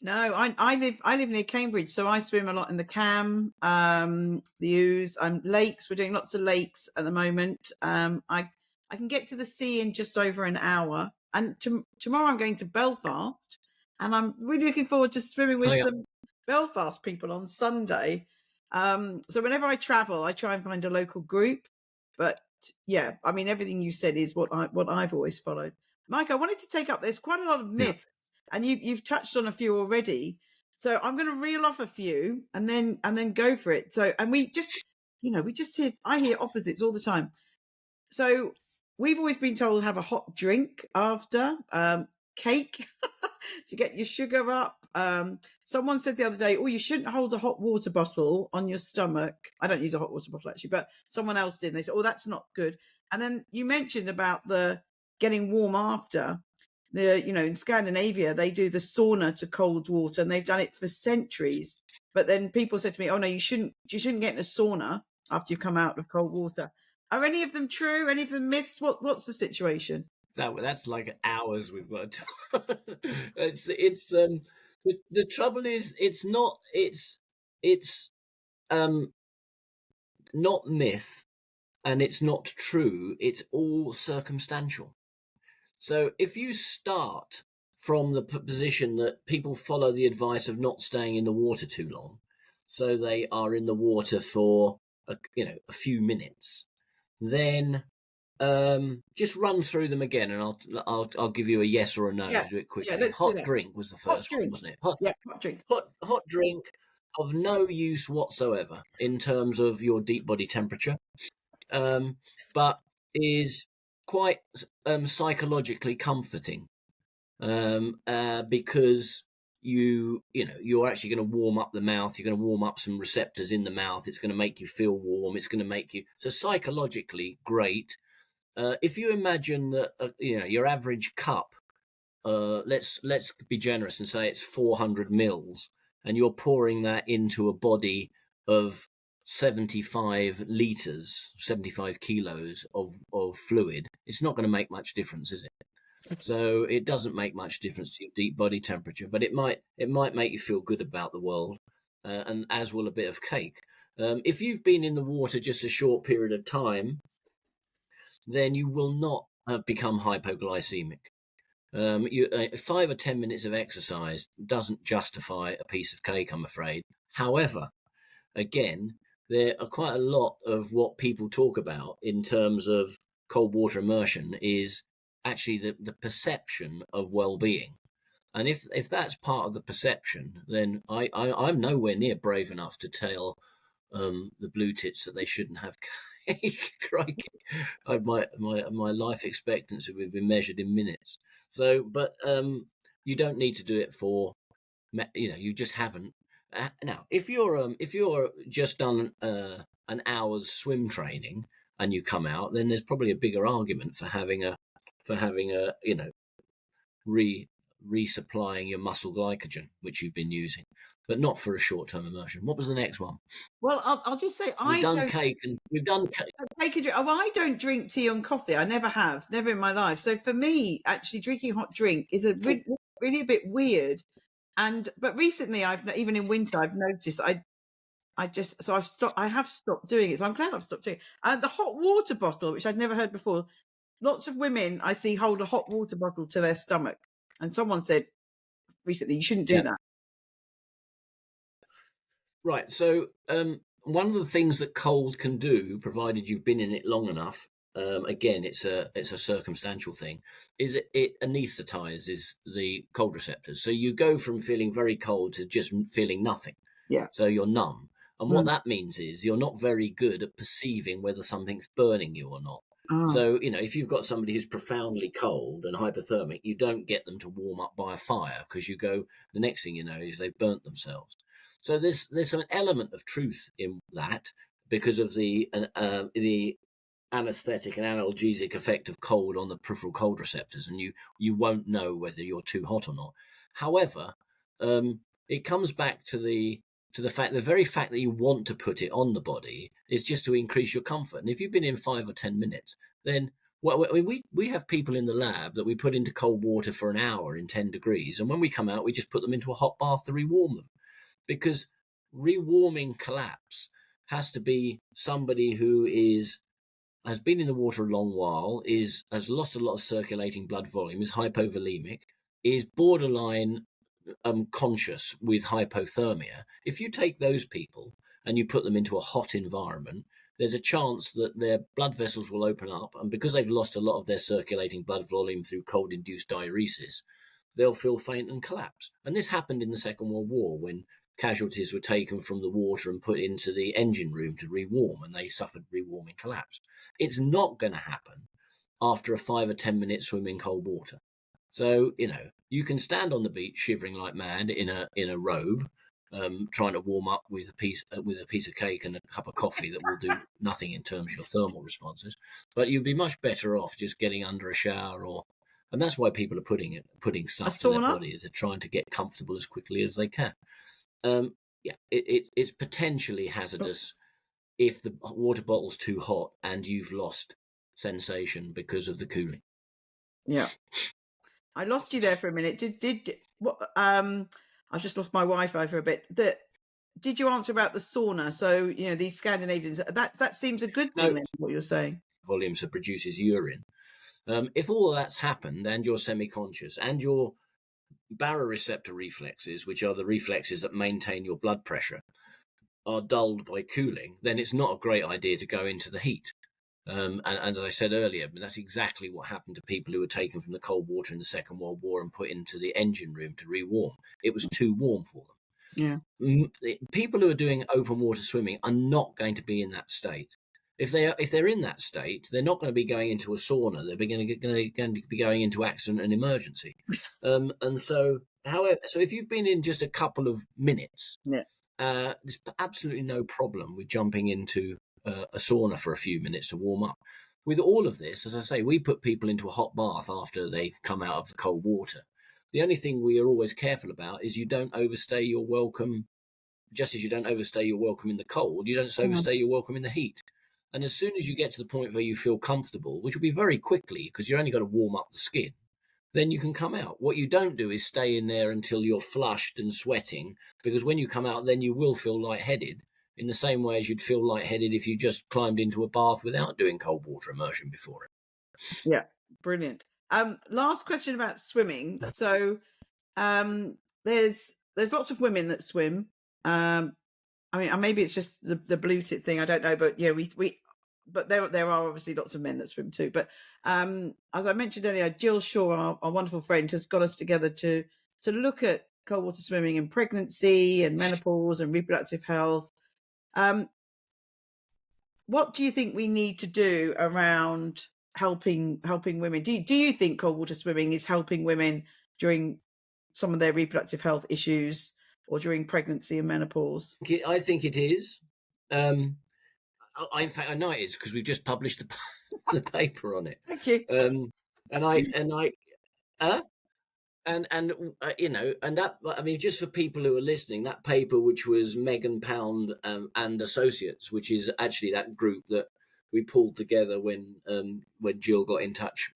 No, I live near Cambridge, so I swim a lot in the Cam, the Ouse, lakes. We're doing lots of lakes at the moment. I can get to the sea in just over an hour, and tomorrow I'm going to Belfast, and I'm really looking forward to swimming with some Belfast people on Sunday. So whenever I travel, I try and find a local group. But yeah, everything you said is what I've always followed. Mike, I wanted to take up. There's quite a lot of myths. And you've touched on a few already, so I'm going to reel off a few and then go for it. So, and we just I hear opposites all the time. So we've always been told to have a hot drink after cake to get your sugar up. Someone said the other day, you shouldn't hold a hot water bottle on your stomach. I don't use a hot water bottle actually, but someone else did. And they said, that's not good. And then you mentioned about the getting warm after. In Scandinavia, they do the sauna to cold water, and they've done it for centuries. But then people said to me, "Oh no, you shouldn't get in a sauna after you come out of cold water." Are any of them true? Any of them myths? What's the situation? That's like hours we've got to. The trouble is it's not myth, and it's not true. It's all circumstantial. So if you start from the position that people follow the advice of not staying in the water too long, so they are in the water for a few minutes, then just run through them again, and I'll give you a yes or a no to do it quickly. Let's do Hot that. drink was the Hot first drink. one, wasn't it? Hot drink. Hot drink of no use whatsoever in terms of your deep body temperature, but is quite psychologically comforting, because you're actually going to warm up the mouth. You're going to warm up some receptors in the mouth. It's going to make you feel warm. It's going to make you so psychologically great. If you imagine that your average cup, let's be generous and say it's 400 mils, and you're pouring that into a body of 75 litres, 75 kilos of fluid, it's not going to make much difference, is it? So it doesn't make much difference to your deep body temperature, but it might make you feel good about the world, and as will a bit of cake. If you've been in the water just a short period of time, then you will not have become hypoglycemic. 5 or 10 minutes of exercise doesn't justify a piece of cake, I'm afraid. However, again, there are quite a lot of what people talk about in terms of cold water immersion is actually the perception of well-being. And if that's part of the perception, then I'm nowhere near brave enough to tell the blue tits that they shouldn't have cake. Crikey. My life expectancy would be measured in minutes. So, but you don't need to do it for, you just haven't. Now, if you're just done an hour's swim training and you come out, then there's probably a bigger argument for having a resupplying your muscle glycogen, which you've been using, but not for a short-term immersion. What was the next one? Well, I'll just say we've done cake. I don't drink tea and coffee. I never have, never in my life. So for me, actually drinking hot drink is really a bit weird. But recently, even in winter, I've noticed I have stopped doing it. So I'm glad I've stopped doing it. The hot water bottle, which I'd never heard before. Lots of women I see hold a hot water bottle to their stomach, and someone said recently you shouldn't do that. Right. So one of the things that cold can do, provided you've been in it long enough, again, it's a circumstantial thing, is it anesthetizes the cold receptors. So you go from feeling very cold to just feeling nothing. Yeah. So you're numb. And what that means is you're not very good at perceiving whether something's burning you or not. So, if you've got somebody who's profoundly cold and hypothermic, you don't get them to warm up by a fire, because you go, the next thing you know is they've burnt themselves. So there's an element of truth in that, because of the anesthetic and analgesic effect of cold on the peripheral cold receptors, and you won't know whether you're too hot or not. However, it comes back to the very fact that you want to put it on the body is just to increase your comfort. And if you've been in 5 or 10 minutes, then we have people in the lab that we put into cold water for an hour in 10 degrees, and when we come out, we just put them into a hot bath to rewarm them. Because rewarming collapse has to be somebody who has been in the water a long while, has lost a lot of circulating blood volume, is hypovolemic, is borderline conscious with hypothermia. If you take those people and you put them into a hot environment, there's a chance that their blood vessels will open up, and because they've lost a lot of their circulating blood volume through cold-induced diuresis, they'll feel faint and collapse. And this happened in the Second World War, when casualties were taken from the water and put into the engine room to rewarm, and they suffered rewarming collapse. It's not going to happen after a 5 or 10 minute swim in cold water. So, you can stand on the beach shivering like mad in a robe, trying to warm up with a piece of cake and a cup of coffee that will do nothing in terms of your thermal responses. But you'd be much better off just getting under a shower, and that's why people are putting stuff to their body, is they're trying to get comfortable as quickly as they can. It's potentially hazardous if the water bottle's too hot and you've lost sensation because of the cooling. Yeah. I lost you there for a minute. I just lost my Wi-Fi for a bit. Did you answer about the sauna? So, these Scandinavians, that seems a good thing then, what you're saying. Volumes that produces urine. If all of that's happened and you're semi-conscious and you're baroreceptor reflexes, which are the reflexes that maintain your blood pressure, are dulled by cooling, then it's not a great idea to go into the heat. And as I said earlier, that's exactly what happened to people who were taken from the cold water in the Second World War and put into the engine room to rewarm. It was too warm for them. Yeah. People who are doing open water swimming are not going to be in that state. If they're in that state, they're not going to be going into a sauna. They're going to be going into accident and emergency. And so, however, so if you've been in just a couple of minutes, Yeah. there's absolutely no problem with jumping into a sauna for a few minutes to warm up. With all of this, as I say, we put people into a hot bath after they've come out of the cold water. The only thing we are always careful about is you don't overstay your welcome. Just as you don't overstay your welcome in the cold, you don't overstay your welcome in the heat. And as soon as you get to the point where you feel comfortable, which will be very quickly because you're only got to warm up the skin, then you can come out. What you don't do is stay in there until you're flushed and sweating, because when you come out, then you will feel lightheaded in the same way as you'd feel lightheaded if you just climbed into a bath without doing cold water immersion before it. Yeah, brilliant. Last question about swimming. So there's lots of women that swim. I mean, maybe it's just the blue tit thing. I don't know, but yeah, but there are obviously lots of men that swim too. But as I mentioned earlier, Jill Shaw, our wonderful friend, has got us together to look at cold water swimming in pregnancy and menopause and reproductive health. What do you think we need to do around helping women? Do you think cold water swimming is helping women during some of their reproductive health issues or during pregnancy and menopause? I think it is. In fact, I know it is because we've just published the paper on it. Thank you. And that, I mean, just for people who are listening, that paper, which was Megan Pound and Associates, which is actually that group that we pulled together when Jill got in touch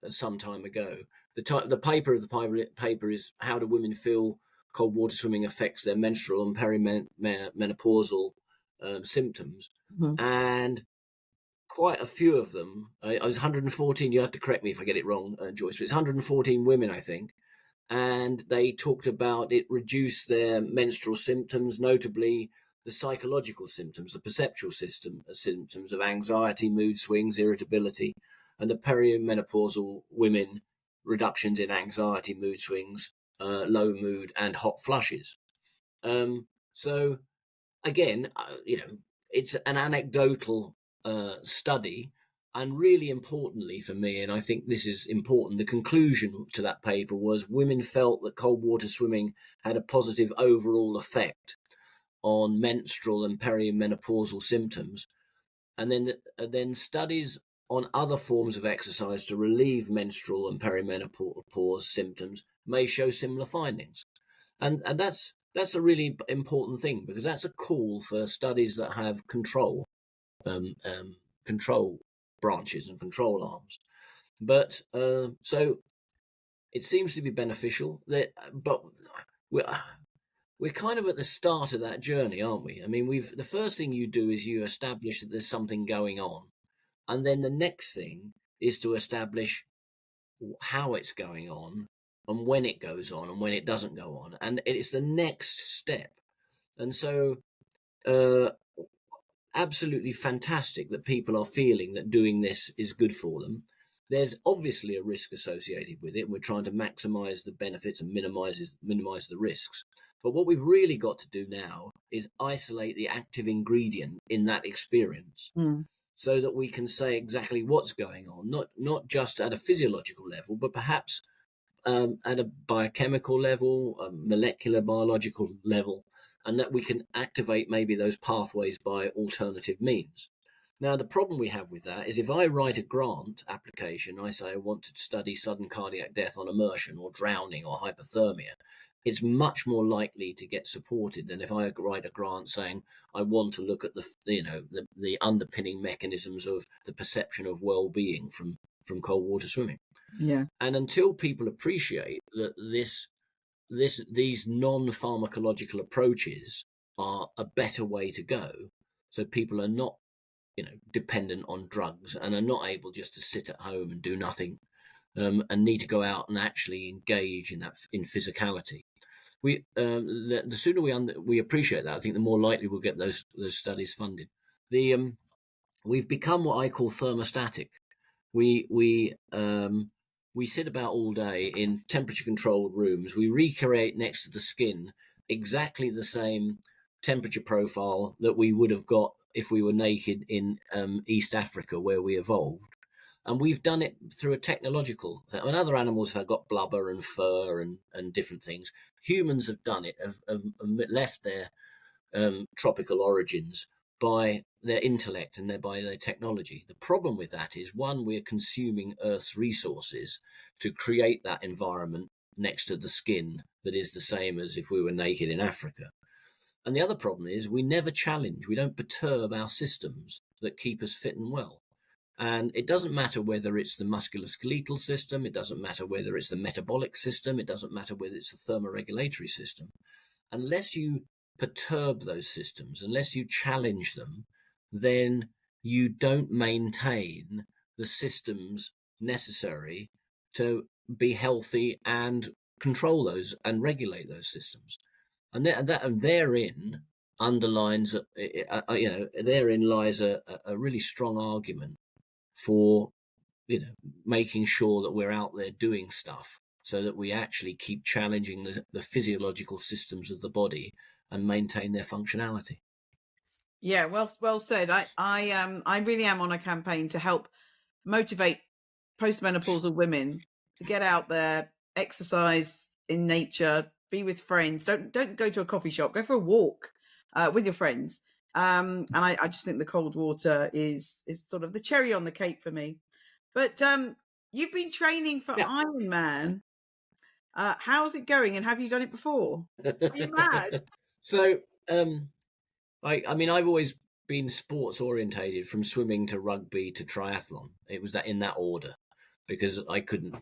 some time ago. The paper of the paper is How Do Women Feel Cold Water Swimming Affects Their Menstrual and Perimenopausal Symptoms. Mm-hmm. And quite a few of them, I was 114, you have to correct me if I get it wrong, Joyce, but it's 114 women, I think. And they talked about it reduced their menstrual symptoms, notably the psychological symptoms, the perceptual symptoms of anxiety, mood swings, irritability, and the perimenopausal women, reductions in anxiety, mood swings, low mood, and hot flushes. So again, it's an anecdotal study, and really importantly for me, and I think this is important, the conclusion to that paper was women felt that cold water swimming had a positive overall effect on menstrual and perimenopausal symptoms, and then studies on other forms of exercise to relieve menstrual and perimenopause symptoms may show similar findings, and that's a really important thing, because that's a call for studies that have control branches and control arms. But so it seems to be beneficial. But we're kind of at the start of that journey, aren't we? I mean, the first thing you do is you establish that there's something going on, and then the next thing is to establish how it's going on and when it goes on and when it doesn't go on, and it's the next step. And so absolutely fantastic that people are feeling that doing this is good for them. There's obviously a risk associated with it. We're trying to maximize the benefits and minimize the risks. But what we've really got to do now is isolate the active ingredient in that experience, so that we can say exactly what's going on, not just at a physiological level, but perhaps at a biochemical level, a molecular biological level, and that we can activate maybe those pathways by alternative means. Now, the problem we have with that is if I write a grant application, I say I want to study sudden cardiac death on immersion or drowning or hypothermia, it's much more likely to get supported than if I write a grant saying I want to look at the underpinning mechanisms of the perception of well-being from cold water swimming. Yeah. And until people appreciate that these non-pharmacological approaches are a better way to go, so people are not, dependent on drugs and are not able just to sit at home and do nothing, and need to go out and actually engage in physicality. The sooner we appreciate that, I think the more likely we'll get those studies funded. We've become what I call thermostatic. We sit about all day in temperature controlled rooms. We recreate next to the skin exactly the same temperature profile that we would have got if we were naked in East Africa, where we evolved. And we've done it through a technological thing. I mean, other animals have got blubber and fur and different things. Humans have done it, have left their tropical origins by their intellect and by their technology. The problem with that is, one, we're consuming Earth's resources to create that environment next to the skin that is the same as if we were naked in Africa. And the other problem is we never challenge, we don't perturb our systems that keep us fit and well. And it doesn't matter whether it's the musculoskeletal system, it doesn't matter whether it's the metabolic system, it doesn't matter whether it's the thermoregulatory system. Unless you perturb those systems, unless you challenge them, then you don't maintain the systems necessary to be healthy and control those and regulate those systems. And therein underlines, therein lies a really strong argument for, making sure that we're out there doing stuff so that we actually keep challenging the physiological systems of the body and maintain their functionality. Yeah, well said. I really am on a campaign to help motivate postmenopausal women to get out there, exercise in nature, be with friends. Don't go to a coffee shop. Go for a walk with your friends. And I just think the cold water is sort of the cherry on the cake for me. But you've been training for Ironman. How's it going? And have you done it before? Are you mad? So, I mean, I've always been sports orientated, from swimming to rugby to triathlon. It was in that order, because I couldn't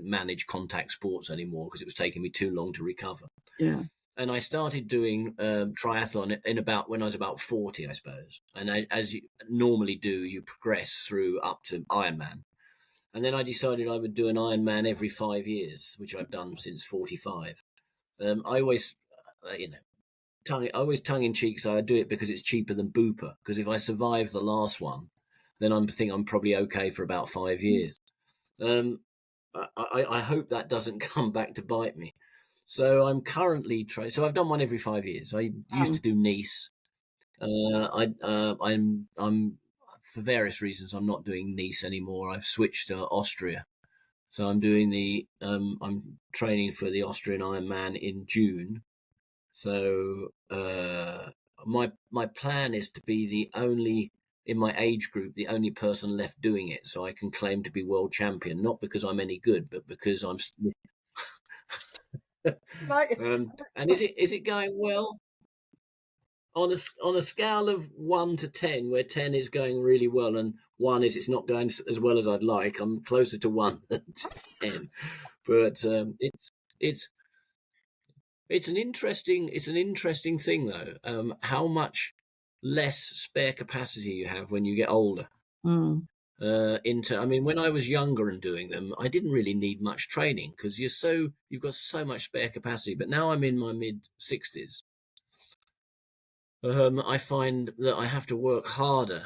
manage contact sports anymore because it was taking me too long to recover. Yeah. And I started doing triathlon when I was about 40, I suppose. And as you normally do, you progress through up to Ironman. And then I decided I would do an Ironman every 5 years, which I've done since 45. I always, tongue in cheek, so I do it because it's cheaper than Bupa. Because if I survive the last one, then I think I'm probably okay for about 5 years. I hope that doesn't come back to bite me. So I'm currently so I've done one every 5 years. I used to do Nice. I'm for various reasons I'm not doing Nice anymore. I've switched to Austria. So I'm doing I'm training for the Austrian Ironman in June. So my plan is to be the only, in my age group, the only person left doing it, so I can claim to be world champion, not because I'm any good, but because I'm. And is it going well? On a scale of 1 to 10, where 10 is going really well and 1 is it's not going as well as I'd like, I'm closer to 1 than 10. But it's an interesting thing, though. How much less spare capacity you have when you get older. I mean, when I was younger and doing them, I didn't really need much training because you've got so much spare capacity. But now I'm in my mid-60s. I find that I have to work harder,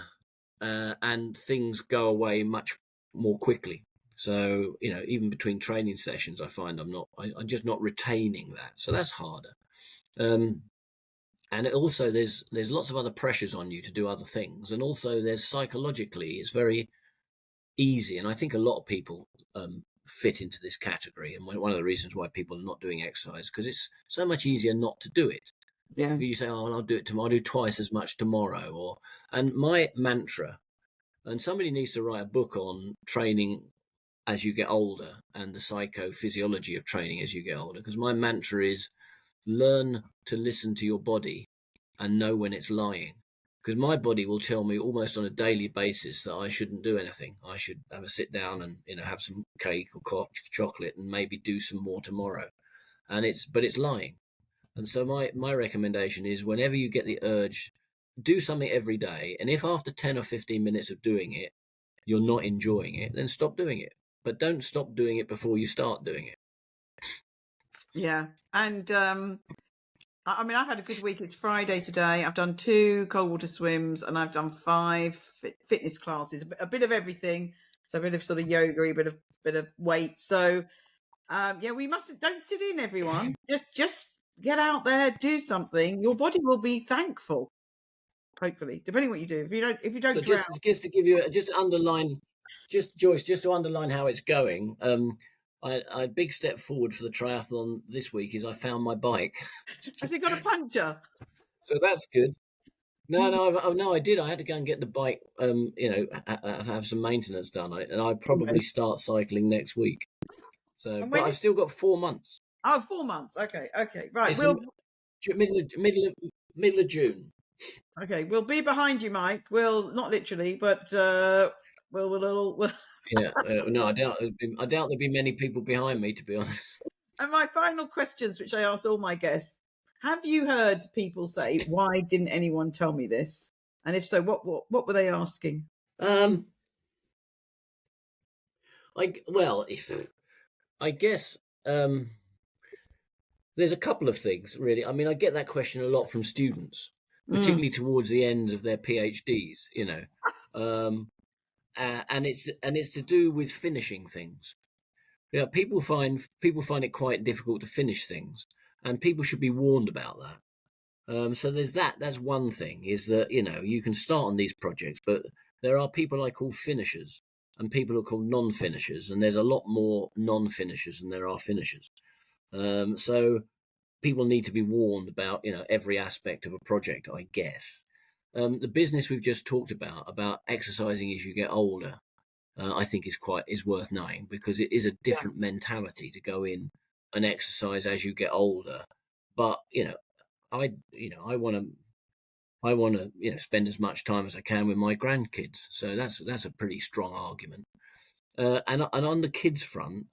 and things go away much more quickly. So, even between training sessions, I find I'm just not retaining that. So that's harder. And also there's lots of other pressures on you to do other things. And also there's psychologically, it's very easy. And I think a lot of people fit into this category. And one of the reasons why people are not doing exercise, because it's so much easier not to do it. Yeah. You say, oh, I'll do it tomorrow. I'll do twice as much tomorrow. And my mantra, and somebody needs to write a book on training as you get older and the psychophysiology of training as you get older, because my mantra is learn to listen to your body and know when it's lying. Because my body will tell me almost on a daily basis that I shouldn't do anything. I should have a sit down and have some cake or chocolate and maybe do some more tomorrow. But it's lying. And so my recommendation is, whenever you get the urge, do something every day. And if after 10 or 15 minutes of doing it, you're not enjoying it, then stop doing it. but don't stop doing it before you start doing it. Yeah. And I mean, I've had a good week. It's Friday today. I've done 2 cold water swims and I've done 5 fitness classes, a bit of everything. So a bit of sort of yoga, a bit of weight. So yeah, we don't sit in, everyone. Just get out there, do something. Your body will be thankful. Hopefully, depending what you do. If you don't So drown. just to give you just to underline, Joyce, just to underline how it's going. A big step forward for the triathlon this week is I found my bike. Have you got a puncture? So that's good. No, I did. I had to go and get the bike. Have some maintenance done, and I Okay. probably start cycling next week. So, And but when I've still got 4 months. Oh, 4 months. Okay. Right. It's middle of June. Okay, we'll be behind you, Mike. We'll not literally, but we'll. Yeah, no, I doubt there'll be many people behind me, to be honest. And my final questions, which I asked all my guests: have you heard people say, "Why didn't anyone tell me this?" And if so, what were they asking? Um, I guess there's a couple of things really. I mean, I get that question a lot from students, Mm, particularly towards the end of their PhDs. And it's to do with finishing things. Yeah, people find it quite difficult to finish things, and people should be warned about that. So there's that. That's one thing, is that you can start on these projects, but there are people I call finishers and people who are called non-finishers, and there's a lot more non-finishers than there are finishers. So people need to be warned about every aspect of a project, I guess. The business we've just talked about exercising as you get older, I think is worth knowing, because it is a yeah, different mentality to go in and exercise as you get older. But I want to spend as much time as I can with my grandkids. So that's a pretty strong argument. And on the kids front,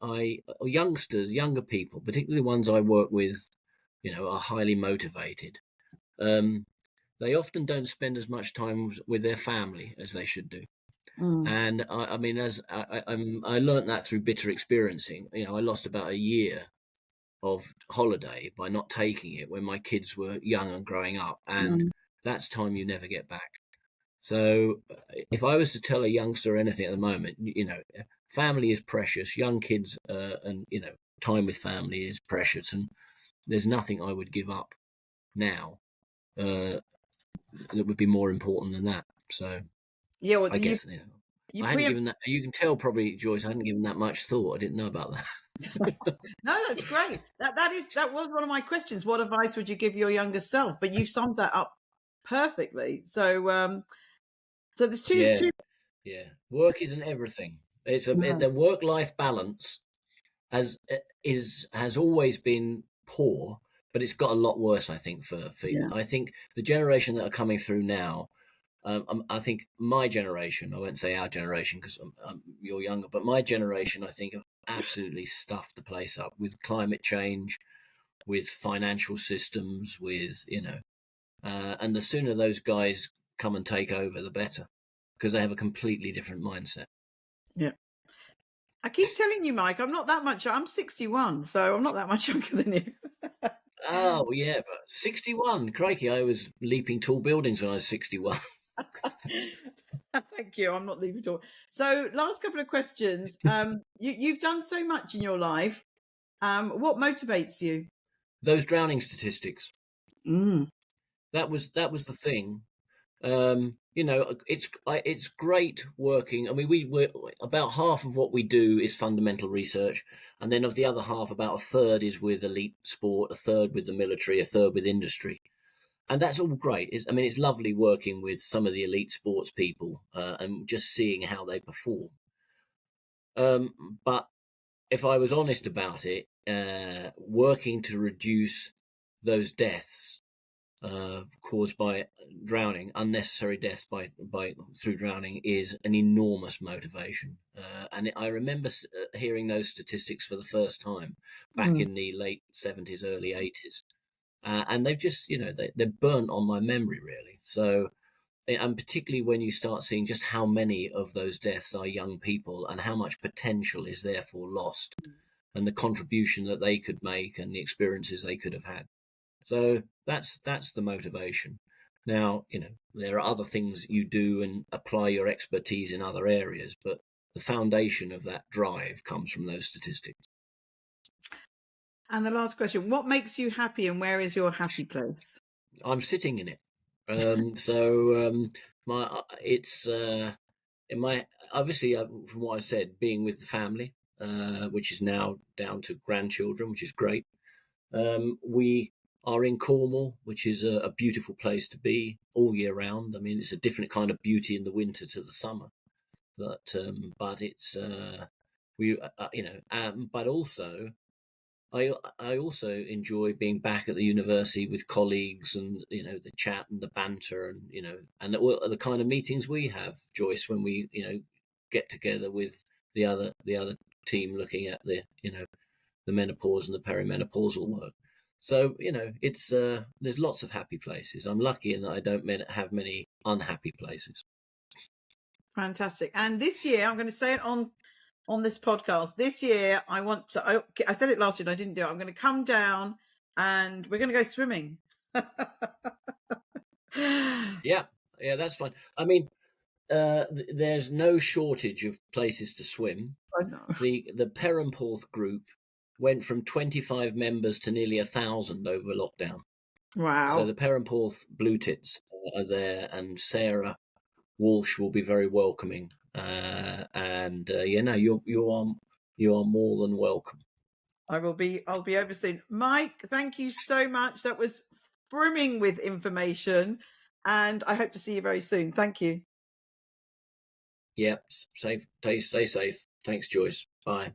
younger people, particularly the ones I work with, are highly motivated. Um, they often don't spend as much time with their family as they should do. mm, And I mean, as I learned that through bitter experiencing. I lost about a year of holiday by not taking it when my kids were young and growing up, and mm. that's time you never get back. So if I was to tell a youngster anything at the moment, family is precious. Young kids, and time with family is precious, and there's nothing I would give up now that would be more important than that. So Yeah, well, I guess you I hadn't preempt. given that. You can tell probably, Joyce, I hadn't given that much thought. I didn't know about that. No, that's great. That was one of my questions. What advice would you give your younger self? But you summed that up perfectly. So there's two Yeah, two. yeah. Work isn't everything. No, The work-life balance has always been poor, but it's got a lot worse. I think yeah. I think the generation that are coming through now. I think my generation, I won't say our generation because you're younger, but my generation, I think, have absolutely stuffed the place up with climate change, with financial systems, and the sooner those guys come and take over, the better, because they have a completely different mindset. Yeah. I keep telling you, Mike, I'm not that much. I'm 61, so I'm not that much younger than you. Oh yeah, but 61, crikey! I was leaping tall buildings when I was 61. Thank you. I'm not leaving at all. So, last couple of questions. You've done so much in your life. What motivates you? Those drowning statistics. Mm, That was the thing. It's great working. I mean, we about half of what we do is fundamental research, and then of the other half, about a third is with elite sport, a third with the military, a third with industry, and that's all great. It's lovely working with some of the elite sports people and just seeing how they perform. But if I was honest about it, working to reduce those deaths caused by drowning, unnecessary deaths by through drowning, is an enormous motivation. And I remember hearing those statistics for the first time back mm. in the late 70s, early 80s, and they've just they're burnt on my memory really. So and particularly when you start seeing just how many of those deaths are young people and how much potential is therefore lost, and the contribution that they could make and the experiences they could have had. So that's the motivation. Now, there are other things you do and apply your expertise in other areas, but the foundation of that drive comes from those statistics. And the last question, what makes you happy and where is your happy place? I'm sitting in it. Obviously, from what I said, being with the family, which is now down to grandchildren, which is great. We are in Cornwall, which is a beautiful place to be all year round. I mean, it's a different kind of beauty in the winter to the summer, but it's but also I also enjoy being back at the university with colleagues, and the chat and the banter, and the kind of meetings we have, Joyce, when we get together with the other team looking at the menopause and the perimenopausal work. So it's there's lots of happy places. I'm lucky in that I don't have many unhappy places. Fantastic. And this year, I'm going to say it on this podcast. This year, I want to. I said it last year, and I didn't do it. I'm going to come down, and we're going to go swimming. Yeah, that's fine. I mean, there's no shortage of places to swim. I know. The Perranporth group went from 25 members to nearly 1,000 over lockdown. Wow. So the Perranporth Blue Tits are there, and Sarah Walsh will be very welcoming. You are more than welcome. I'll be over soon. Mike, thank you so much. That was brimming with information, and I hope to see you very soon. Thank you. Yep. Stay safe. Thanks, Joyce. Bye.